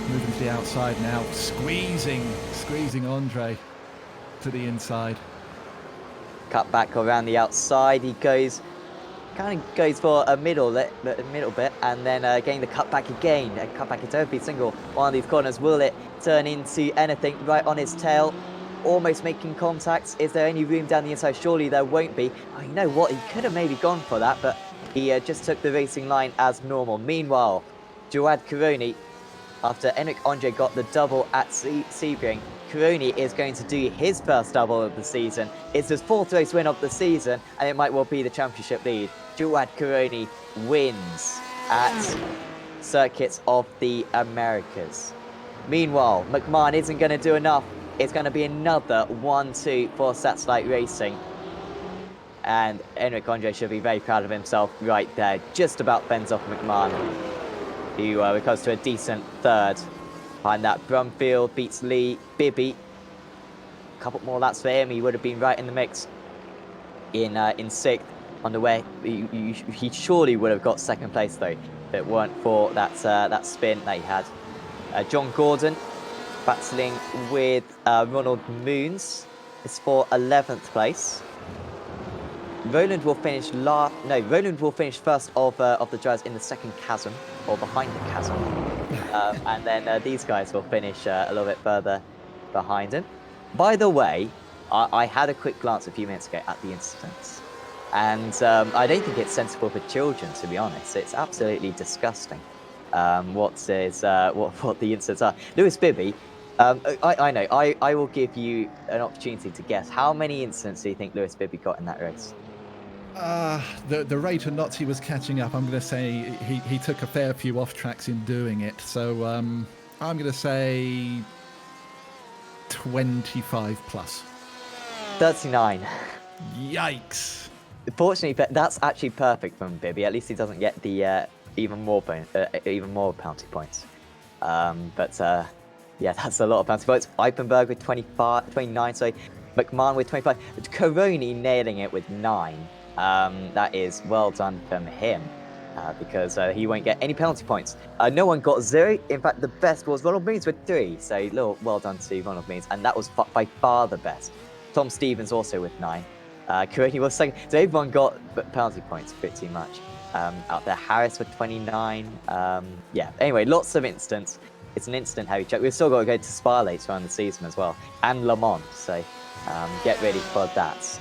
moving to the outside now, squeezing Andre to the inside. Cut back around the outside. He kind of goes for a middle bit, and then getting the cut back again. A cut back into every single one of these corners. Will it turn into anything? Right on his tail, almost making contact. Is there any room down the inside? Surely there won't be. Oh, you know what? He could have maybe gone for that, but he just took the racing line as normal. Meanwhile, Jawad Karoni, after Enric Andre got the double at Sebring, Karoni is going to do his first double of the season. It's his 4th race win of the season, and it might well be the championship lead. Jawad Karoni wins at Circuits of the Americas. Meanwhile, McMahon isn't going to do enough. It's going to be another 1-2 for Satellite Racing. And Enric Andre should be very proud of himself right there. Just about fends off McMahon, who recovers to a decent 3rd. Behind that, Brumfield beats Lee. Bibby, a couple more laps for him. He would have been right in the mix in 6th. On the way, he surely would have got 2nd place though, if it weren't for that spin that he had. John Gordon battling with Ronald Moons is for 11th place. Roland will finish Roland will finish first of the drivers in the 2nd chasm, or behind the chasm. And then these guys will finish a little bit further behind him. By the way, I had a quick glance a few minutes ago at the incidents. And I don't think it's sensible for children, to be honest. It's absolutely disgusting what the incidents are. Lewis Bibby, I know, I will give you an opportunity to guess. How many incidents do you think Lewis Bibby got in that race? The rate of knots he was catching up, I'm going to say he took a fair few off tracks in doing it. So I'm going to say 25 plus. 39. Yikes. Fortunately, that's actually perfect from Bibby. At least he doesn't get the even more penalty points. Yeah, that's a lot of penalty points. Eipenberg with 29, sorry. McMahon with 25. Karoni nailing it with 9. That is well done from him, because he won't get any penalty points. No one got 0. In fact, the best was Ronald Means with 3. So well done to Ronald Means, and that was by far the best. Tom Stevens also with 9. Karoni was 2nd. So everyone got penalty points pretty much out there. Harris with 29. Yeah, anyway, lots of incidents. It's an instant heavy track. We've still got to go to Spa later on in the season as well, and Le Mans, so get ready for that.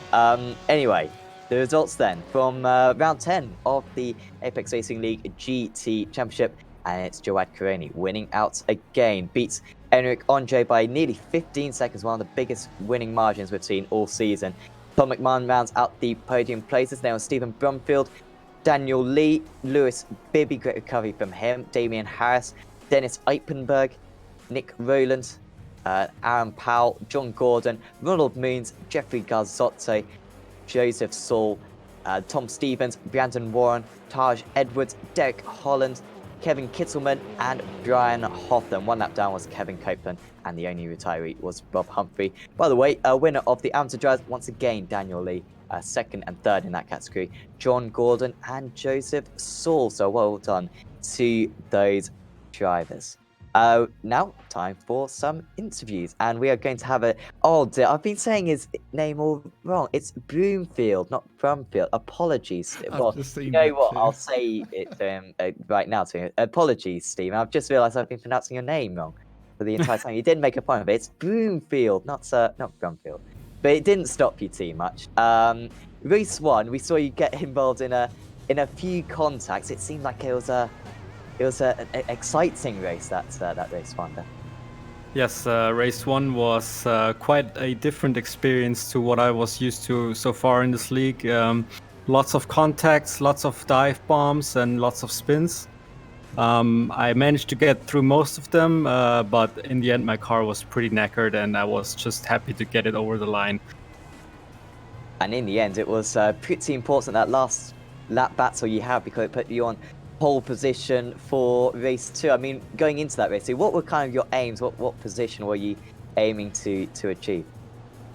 Anyway, the results then from round 10 of the Apex Racing League GT Championship, and it's Jawad Karoni winning out again. Beats Enric Andre by nearly 15 seconds, one of the biggest winning margins we've seen all season. Tom McMahon rounds out the podium places. Now Stephen Brumfield, Daniel Lee, Lewis Bibby, great recovery from him, Damian Harris, Dennis Eipenberg, Nick Rowland, Aaron Powell, John Gordon, Ronald Moons, Jeffrey Garzotto, Joseph Saul, Tom Stevens, Brandon Warren, Taj Edwards, Derek Holland, Kevin Kittelman, and Brian Hotham. One lap down was Kevin Copeland, and the only retiree was Rob Humphrey. By the way, winner of the amateur drivers, once again, Daniel Lee, 2nd and 3rd in that category, John Gordon and Joseph Saul. So well done to those drivers. Now, time for some interviews, and we are going to have a. Oh dear, I've been saying his name all wrong. It's Broomfield, not Brumfield. Apologies. I've just seen You know that what? too. I'll say it to him right now to him. Apologies, Steve. I've just realised I've been pronouncing your name wrong for the entire time. You did make a point of it. It's Broomfield, not Brumfield. But it didn't stop you too much. Race 1, we saw you get involved in a few contacts. It seemed like it was an exciting race, that race 1 there. Yes, race 1 was quite a different experience to what I was used to so far in this league. Lots of contacts, lots of dive bombs, and lots of spins. I managed to get through most of them, but in the end my car was pretty knackered and I was just happy to get it over the line. And in the end, it was pretty important, that last lap battle you had, because it put you on pole position for race 2. I mean, going into that race 2, what were kind of your aims? What position were you aiming to achieve?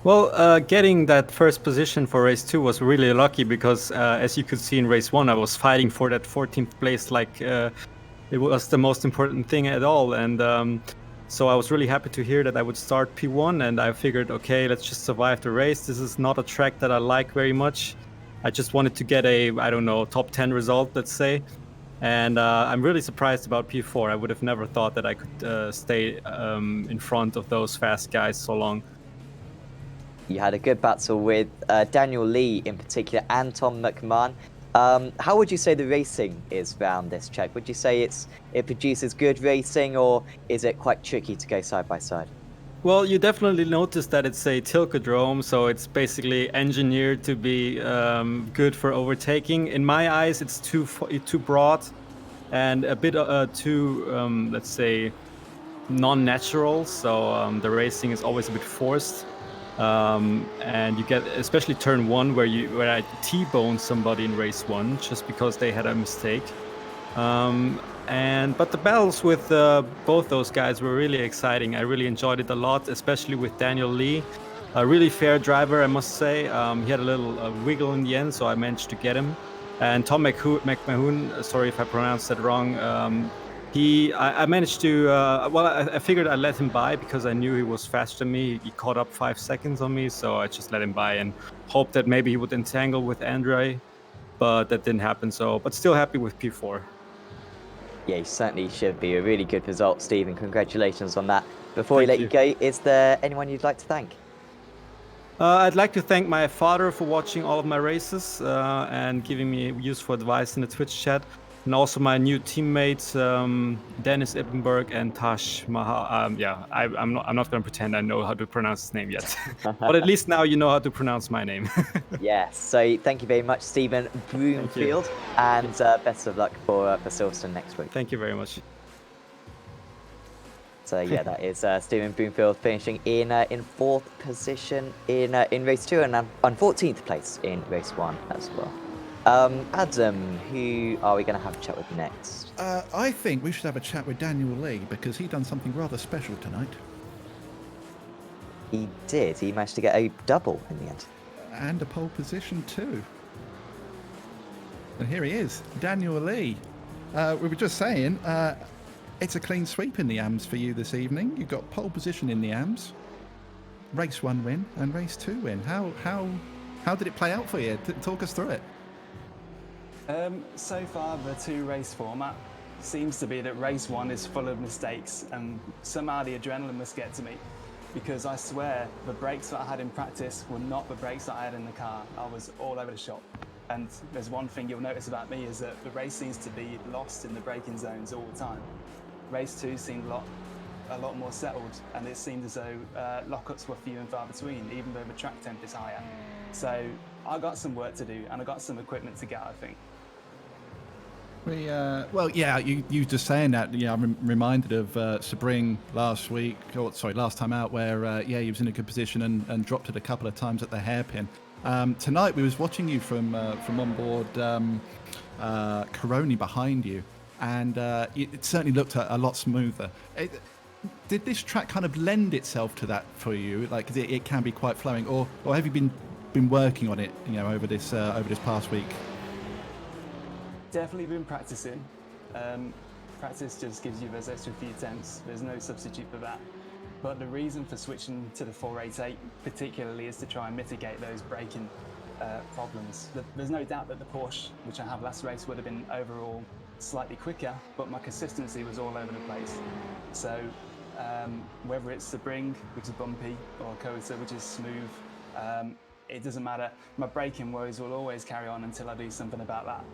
Well, getting that first position for race 2 was really lucky because, as you could see in race 1, I was fighting for that 14th place like it was the most important thing at all. And so I was really happy to hear that I would start P1, and I figured, okay, let's just survive the race. This is not a track that I like very much. I just wanted to get a, I don't know, top 10 result, let's say. And I'm really surprised about P4. I would have never thought that I could stay in front of those fast guys so long. You had a good battle with Daniel Lee in particular and Tom McMahon. How would you say the racing is around this track? Would you say it produces good racing, or is it quite tricky to go side by side? Well, you definitely notice that it's a tilcodrome, so it's basically engineered to be good for overtaking. In my eyes, it's too broad and a bit too, let's say, non-natural. So the racing is always a bit forced. And you get, especially turn 1, where I T-boned somebody in race 1 just because they had a mistake. But the battles with both those guys were really exciting. I really enjoyed it a lot, especially with Daniel Lee. A really fair driver, I must say. He had a little wiggle in the end, so I managed to get him. And Tom McMahon, sorry if I pronounced that wrong, I managed to, I figured I'd let him by because I knew he was faster than me. He caught up 5 seconds on me, so I just let him by and hoped that maybe he would entangle with Andre, but that didn't happen. But still happy with P4. Yeah, you certainly should be. A really good result, Stephen. Congratulations on that. Before we let you go, is there anyone you'd like to thank? I'd like to thank my father for watching all of my races and giving me useful advice in the Twitch chat. And also my new teammates, Dennis Ippenberg and Tash Mahal. I'm not going to pretend I know how to pronounce his name yet. But at least now you know how to pronounce my name. Yes, so thank you very much, Stephen Broomfield, and best of luck for Silverstone next week. Thank you very much. So yeah, that is Stephen Broomfield finishing in 4th position in race 2 and on 14th place in race 1 as well. Adam, who are we going to have a chat with next? I think we should have a chat with Daniel Lee because he done something rather special tonight. He did. He managed to get a double in the end. And a pole position too. And here he is, Daniel Lee. We were just saying, it's a clean sweep in the AMS for you this evening. You got pole position in the AMS, race 1 win and race 2 win. How did it play out for you? Talk us through it. So far, the 2-race format seems to be that race 1 is full of mistakes, and somehow the adrenaline must get to me, because I swear the brakes that I had in practice were not the brakes that I had in the car. I was all over the shop. And there's one thing you'll notice about me is that the race seems to be lost in the braking zones all the time. Race 2 seemed a lot more settled, and it seemed as though lockups were few and far between, even though the track temp is higher. So I got some work to do, and I got some equipment to get, I think. You just saying that, I'm reminded of Sabring last time out, where he was in a good position and dropped it a couple of times at the hairpin. Tonight we was watching you from on board Coroni behind you, and it certainly looked a lot smoother. Did this track kind of lend itself to that for you? Like, 'cause it can be quite flowing, or have you been working on it, over this past week? Definitely been practicing. Practice just gives you those extra few attempts. There's no substitute for that. But the reason for switching to the 488 particularly is to try and mitigate those braking problems. There's no doubt that the Porsche, which I have last race, would have been overall slightly quicker, but my consistency was all over the place. So whether it's the Bring, which is bumpy, or COTA, which is smooth, it doesn't matter. My braking woes will always carry on until I do something about that.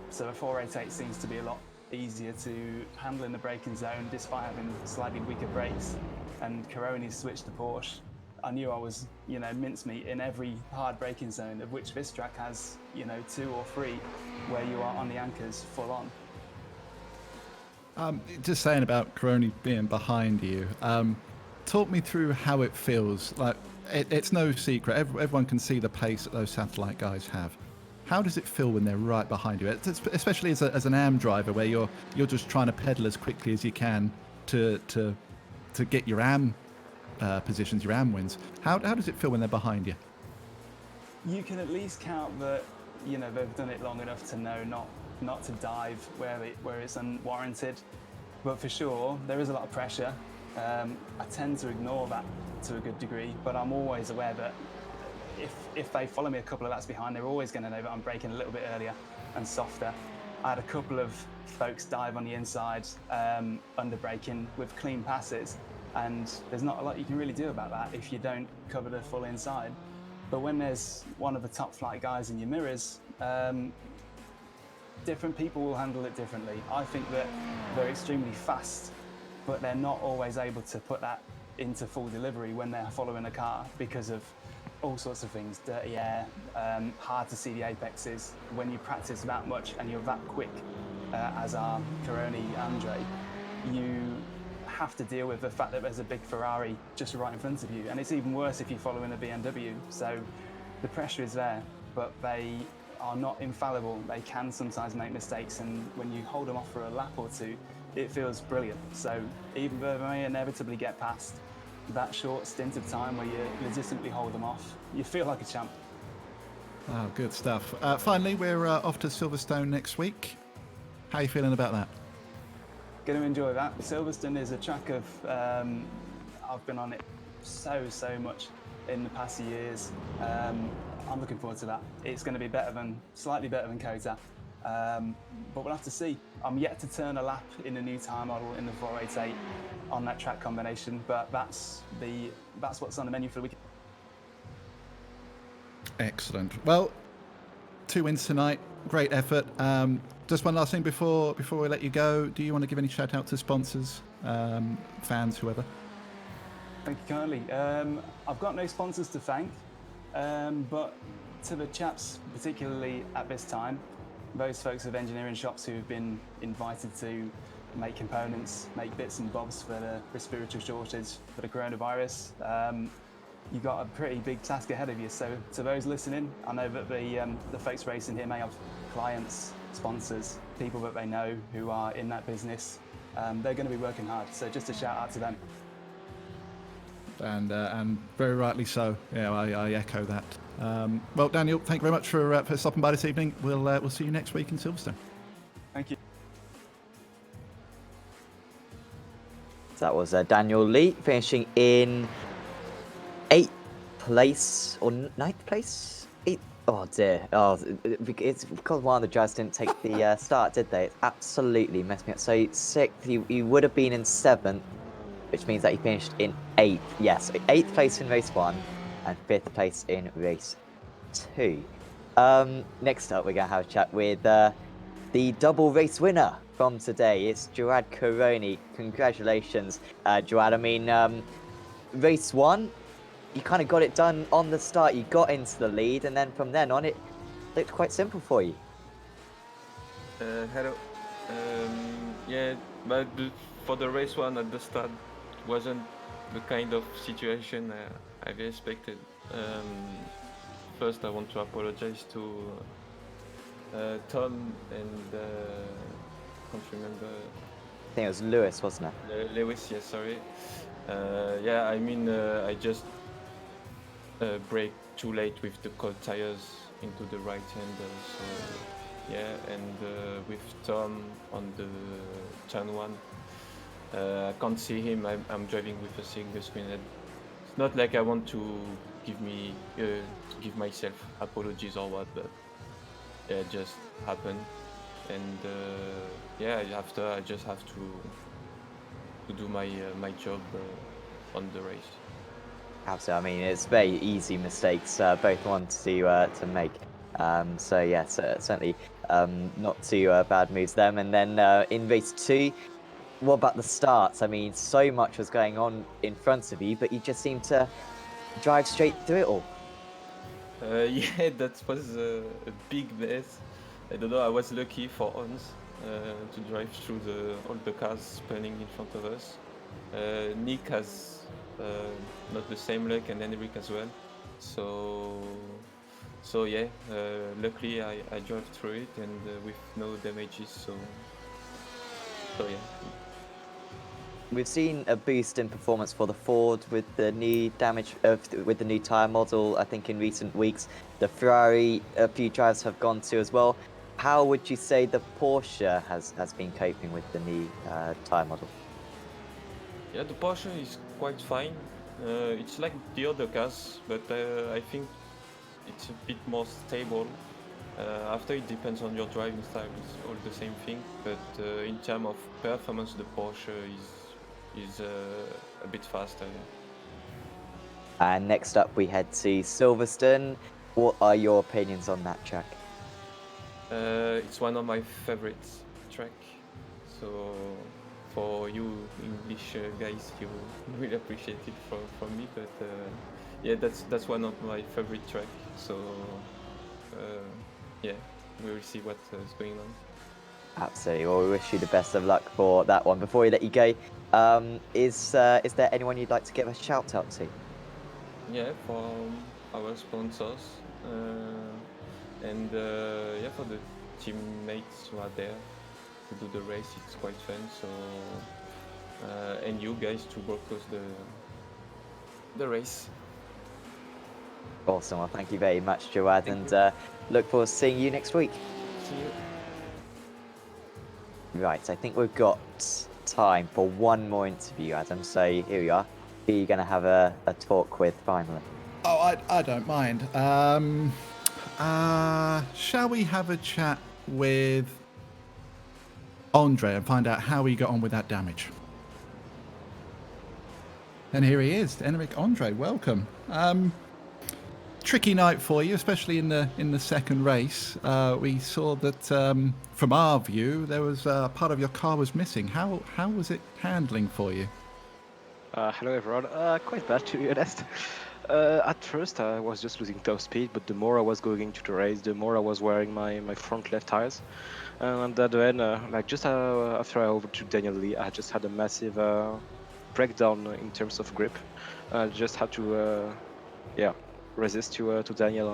So a 488 seems to be a lot easier to handle in the braking zone despite having slightly weaker brakes. And Caroni switched to Porsche. I knew I was, mincemeat in every hard braking zone, of which this track has, 2 or 3 where you are on the anchors full on. Just saying about Caroni being behind you, talk me through how it feels. Like it's no secret, everyone can see the pace that those satellite guys have. How does it feel when they're right behind you, especially as an AM driver, where you're just trying to pedal as quickly as you can to get your AM positions, your AM wins? How does it feel when they're behind you? You can at least count that they've done it long enough to know not to dive where it's unwarranted. But for sure, there is a lot of pressure. I tend to ignore that to a good degree, but I'm always aware that if they follow me a couple of laps behind, they're always going to know that I'm braking a little bit earlier and softer. I had a couple of folks dive on the inside under braking with clean passes, and there's not a lot you can really do about that if you don't cover the full inside. But when there's one of the top flight guys in your mirrors, different people will handle it differently. I think that they're extremely fast, but they're not always able to put that into full delivery when they're following a car because of all sorts of things, dirty air, hard to see the apexes. When you practice that much and you're that quick, as are Caroni, Andre, you have to deal with the fact that there's a big Ferrari just right in front of you. And it's even worse if you're following a BMW. So the pressure is there, but they are not infallible. They can sometimes make mistakes, and when you hold them off for a lap or two, it feels brilliant. So even though they may inevitably get past, that short stint of time where you legitimately hold them off, you feel like a champ. Oh, good stuff. Finally, we're off to Silverstone next week. How are you feeling about that? Going to enjoy that. Silverstone is a track of, I've been on it so much in the past years. I'm looking forward to that. It's going to be slightly better than COTA. But we'll have to see. I'm yet to turn a lap in the new time model in the 488 on that track combination, but that's what's on the menu for the weekend. Excellent. Well, 2 wins tonight. Great effort. Just one last thing before we let you go. Do you want to give any shout out to sponsors, fans, whoever? Thank you kindly. I've got no sponsors to thank, but to the chaps, particularly at this time, those folks of engineering shops who've been invited to make components, make bits and bobs for the respiratory shortage for the coronavirus. You've got a pretty big task ahead of you. So to those listening, I know that the folks racing here may have clients, sponsors, people that they know who are in that business. They're going to be working hard. So just a shout out to them. And very rightly so. Yeah, I echo that. Well, Daniel, thank you very much for stopping by this evening. We'll see you next week in Silverstone. Thank you. That was Daniel Lee finishing in 8th place or 9th place? 8th. Oh dear. Oh, it's because one of the drivers didn't take the start, did they? It absolutely messed me up. So 6th, he would have been in 7th, which means that he finished in 8th. Yes, 8th place in race 1 and 5th place in race 2. Next up, we're going to have a chat with the double race winner from today. It's Gerard Caroni. Congratulations, Gerard. I mean, race 1, you kind of got it done on the start. You got into the lead, and then from then on, it looked quite simple for you. Hello. Yeah, but for the race 1 at the start wasn't the kind of situation I've expected. First, I want to apologize to Tom and can't remember. I think it was Lewis, wasn't it? Lewis, yeah, sorry. Yeah, I mean, I just brake too late with the cold tires into the right hand. So yeah, and with Tom on the turn 1. I can't see him. I'm driving with a single screen head. It's not like I want to give myself apologies or what, but yeah, it just happened. And yeah, after I just have to do my job on the race. Absolutely. I mean, it's very easy mistakes both want to make. So yeah, certainly not too bad moves them. And then in race 2, what about the starts? I mean, so much was going on in front of you, but you just seemed to drive straight through it all. Yeah, that was a big mess. I don't know. I was lucky for Ons to drive through all the cars spinning in front of us. Nick has not the same luck, and Henrik as well. So yeah, luckily I drove through it and with no damages. So yeah. We've seen a boost in performance for the Ford with the new with the new tyre model. I think in recent weeks, the Ferrari, a few drivers have gone to as well. How would you say the Porsche has been coping with the new tyre model? Yeah, the Porsche is quite fine. It's like the other cars, but I think it's a bit more stable. After it depends on your driving style, it's all the same thing. But in terms of performance, the Porsche is a bit faster. Yeah. And next up, we head to Silverstone. What are your opinions on that track? It's one of my favorite track. So for you English guys, you will appreciate it from me. But yeah, that's one of my favorite track. So yeah, we will see what is going on. Absolutely. Well, we wish you the best of luck for that one. Before we let you go, is there anyone you'd like to give a shout out to? Yeah, for our sponsors and yeah, for the teammates who are there to do the race. It's quite fun. So and you guys to broadcast the race. Awesome. Well, thank you very much, Jawad, and look forward to seeing you next week. See you. Right, I think we've got time for one more interview, Adam. So here we are. Who are you going to have a talk with finally? Oh, I don't mind. Shall we have a chat with Andre and find out how he got on with that damage? And here he is, Henrik Andre. Welcome. Tricky night for you, especially in the second race. We saw that from our view, there was part of your car was missing. How was it handling for you? Hello everyone. Quite bad to be honest. At first I was just losing top speed, but the more I was going into the race, the more I was wearing my front left tires. And then, like just after I overtook Daniel Lee, I just had a massive breakdown in terms of grip. I just had to, resist to Daniel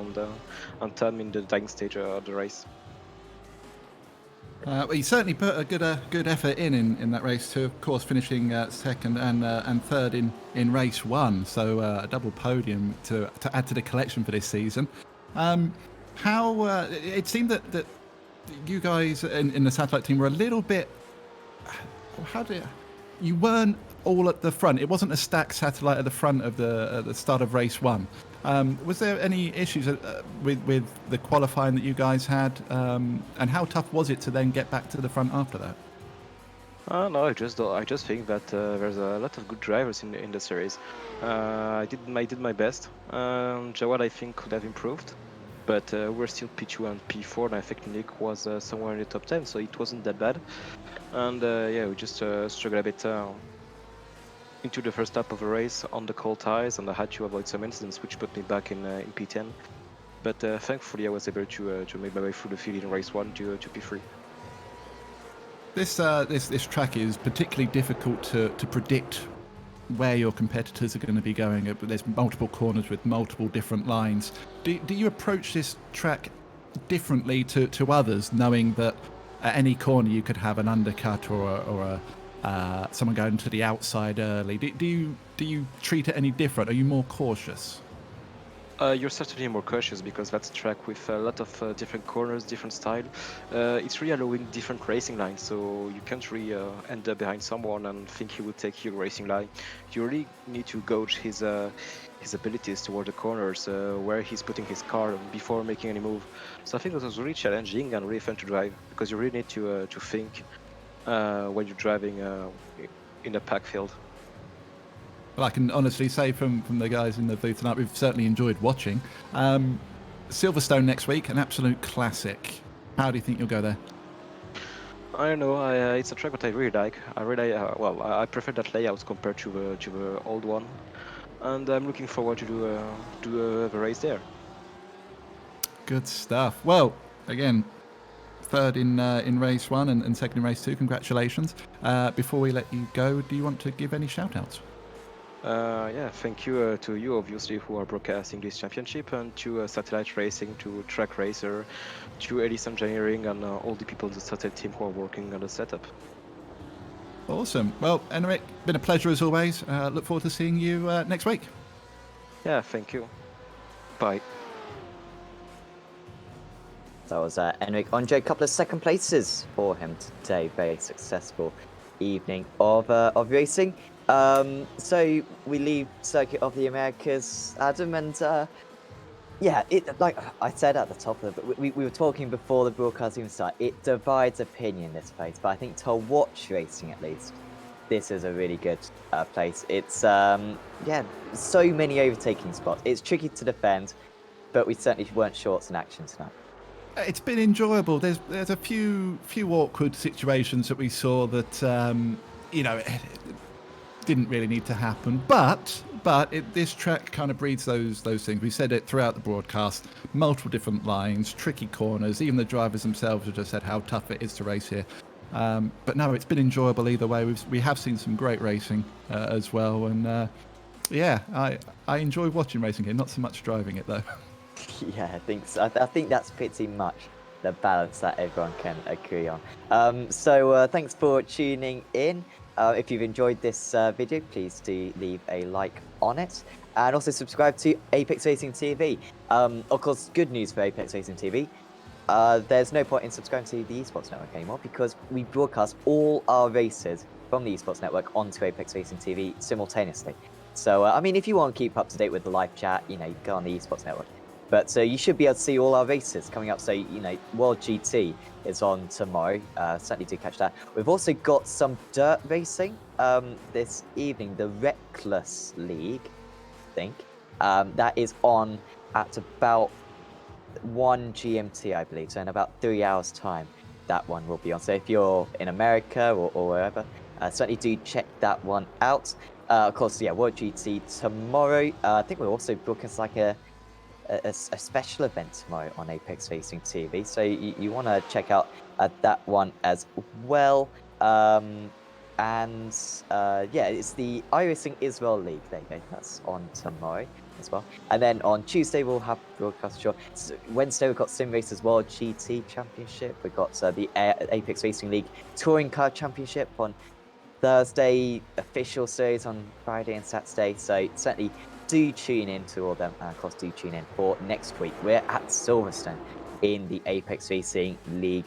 and turn in the dying stage of the race. Well, you certainly put a good effort in that race too. Of course, finishing second and third in race 1, so a double podium to add to the collection for this season. How it seemed that you guys in the satellite team were a little bit. You weren't all at the front. It wasn't a stacked satellite at the front of the start of race 1. Was there any issues with the qualifying that you guys had, and how tough was it to then get back to the front after that? No, I just think that there's a lot of good drivers in the series. I did my best. Jawad, I think, could have improved, but we're still P2 and P4, and I think Nick was somewhere in the top 10, so it wasn't that bad. And yeah, we just struggled a bit into the first lap of the race on the cold tires, and I had to avoid some incidents which put me back in P10. But thankfully I was able to make my way through the field in race 1 to P3. This track is particularly difficult to predict where your competitors are going to be going. There's multiple corners with multiple different lines. Do you approach this track differently to others, knowing that at any corner you could have an undercut or someone going to the outside early? Do you treat it any different? Are you more cautious? You're certainly more cautious because that's a track with a lot of different corners, different style. It's really allowing different racing lines, so you can't really end up behind someone and think he will take your racing line. You really need to gauge his abilities toward the corners, where he's putting his car before making any move. So I think that was really challenging and really fun to drive because you really need to think when you're driving in a pack field. Well, I can honestly say from the guys in the booth tonight, we've certainly enjoyed watching. Silverstone next week, an absolute classic. How do you think you'll go there? I don't know. It's a track that I really like. I really I prefer that layout compared to the old one, and I'm looking forward to do the race there. Good stuff. Well, again, third in race 1 and second in race 2. Congratulations. Before we let you go, do you want to give any shout-outs? Yeah, thank you to you, obviously, who are broadcasting this championship, and to Satellite Racing, to Track Racer, to Ellis Engineering, and all the people in the Satellite team who are working on the setup. Awesome. Well, Enric, been a pleasure as always. Look forward to seeing you next week. Yeah, thank you. Bye. That was Enric Andre, a couple of second places for him today. Very successful evening of racing. So we leave Circuit of the Americas, Adam, and yeah, like I said at the top of it, we were talking before the broadcast even started. It divides opinion, this place, but I think to watch racing at least, this is a really good place. It's yeah, so many overtaking spots. It's tricky to defend, but we certainly weren't shorts in action tonight. It's been enjoyable. There's a few awkward situations that we saw that you know, it didn't really need to happen, but this track kind of breeds those things. We said it throughout the broadcast. Multiple different lines, tricky corners. Even the drivers themselves have just said how tough it is to race here. But no, it's been enjoyable either way. We have seen some great racing as well, and yeah, I enjoy watching racing here. Not so much driving it though. Yeah, I think so. I think that's pretty much the balance that everyone can agree on. So thanks for tuning in. If you've enjoyed this video, please do leave a like on it. And also subscribe to Apex Racing TV. Of course, good news for Apex Racing TV. There's no point in subscribing to the Esports Network anymore because we broadcast all our races from the Esports Network onto Apex Racing TV simultaneously. So, I mean, if you want to keep up to date with the live chat, you know, go on the Esports Network. But you should be able to see all our races coming up. So, you know, World GT is on tomorrow. Certainly do catch that. We've also got some dirt racing this evening. The Reckless League, I think. That is on at about 1 GMT, I believe. So in about 3 hours' time, that one will be on. So if you're in America or wherever, certainly do check that one out. Of course, yeah, World GT tomorrow. I think we'll also broadcast like a special event tomorrow on Apex Racing TV, so you want to check out that one as well. And yeah, it's the iRacing Israel League. There you go, that's on tomorrow as well. And then on Tuesday we'll have broadcast show. Wednesday we've got Sim Racers World GT Championship. We've got the Apex Racing League Touring Car Championship on Thursday, official series on Friday and Saturday. So certainly do tune in to all of them, and of course do tune in for next week. We're at Silverstone in the Apex Racing League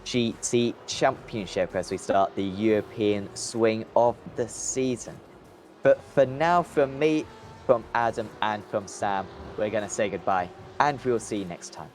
GT Championship as we start the European swing of the season. But for now, from me, from Adam and from Sam, we're going to say goodbye, and we'll see you next time.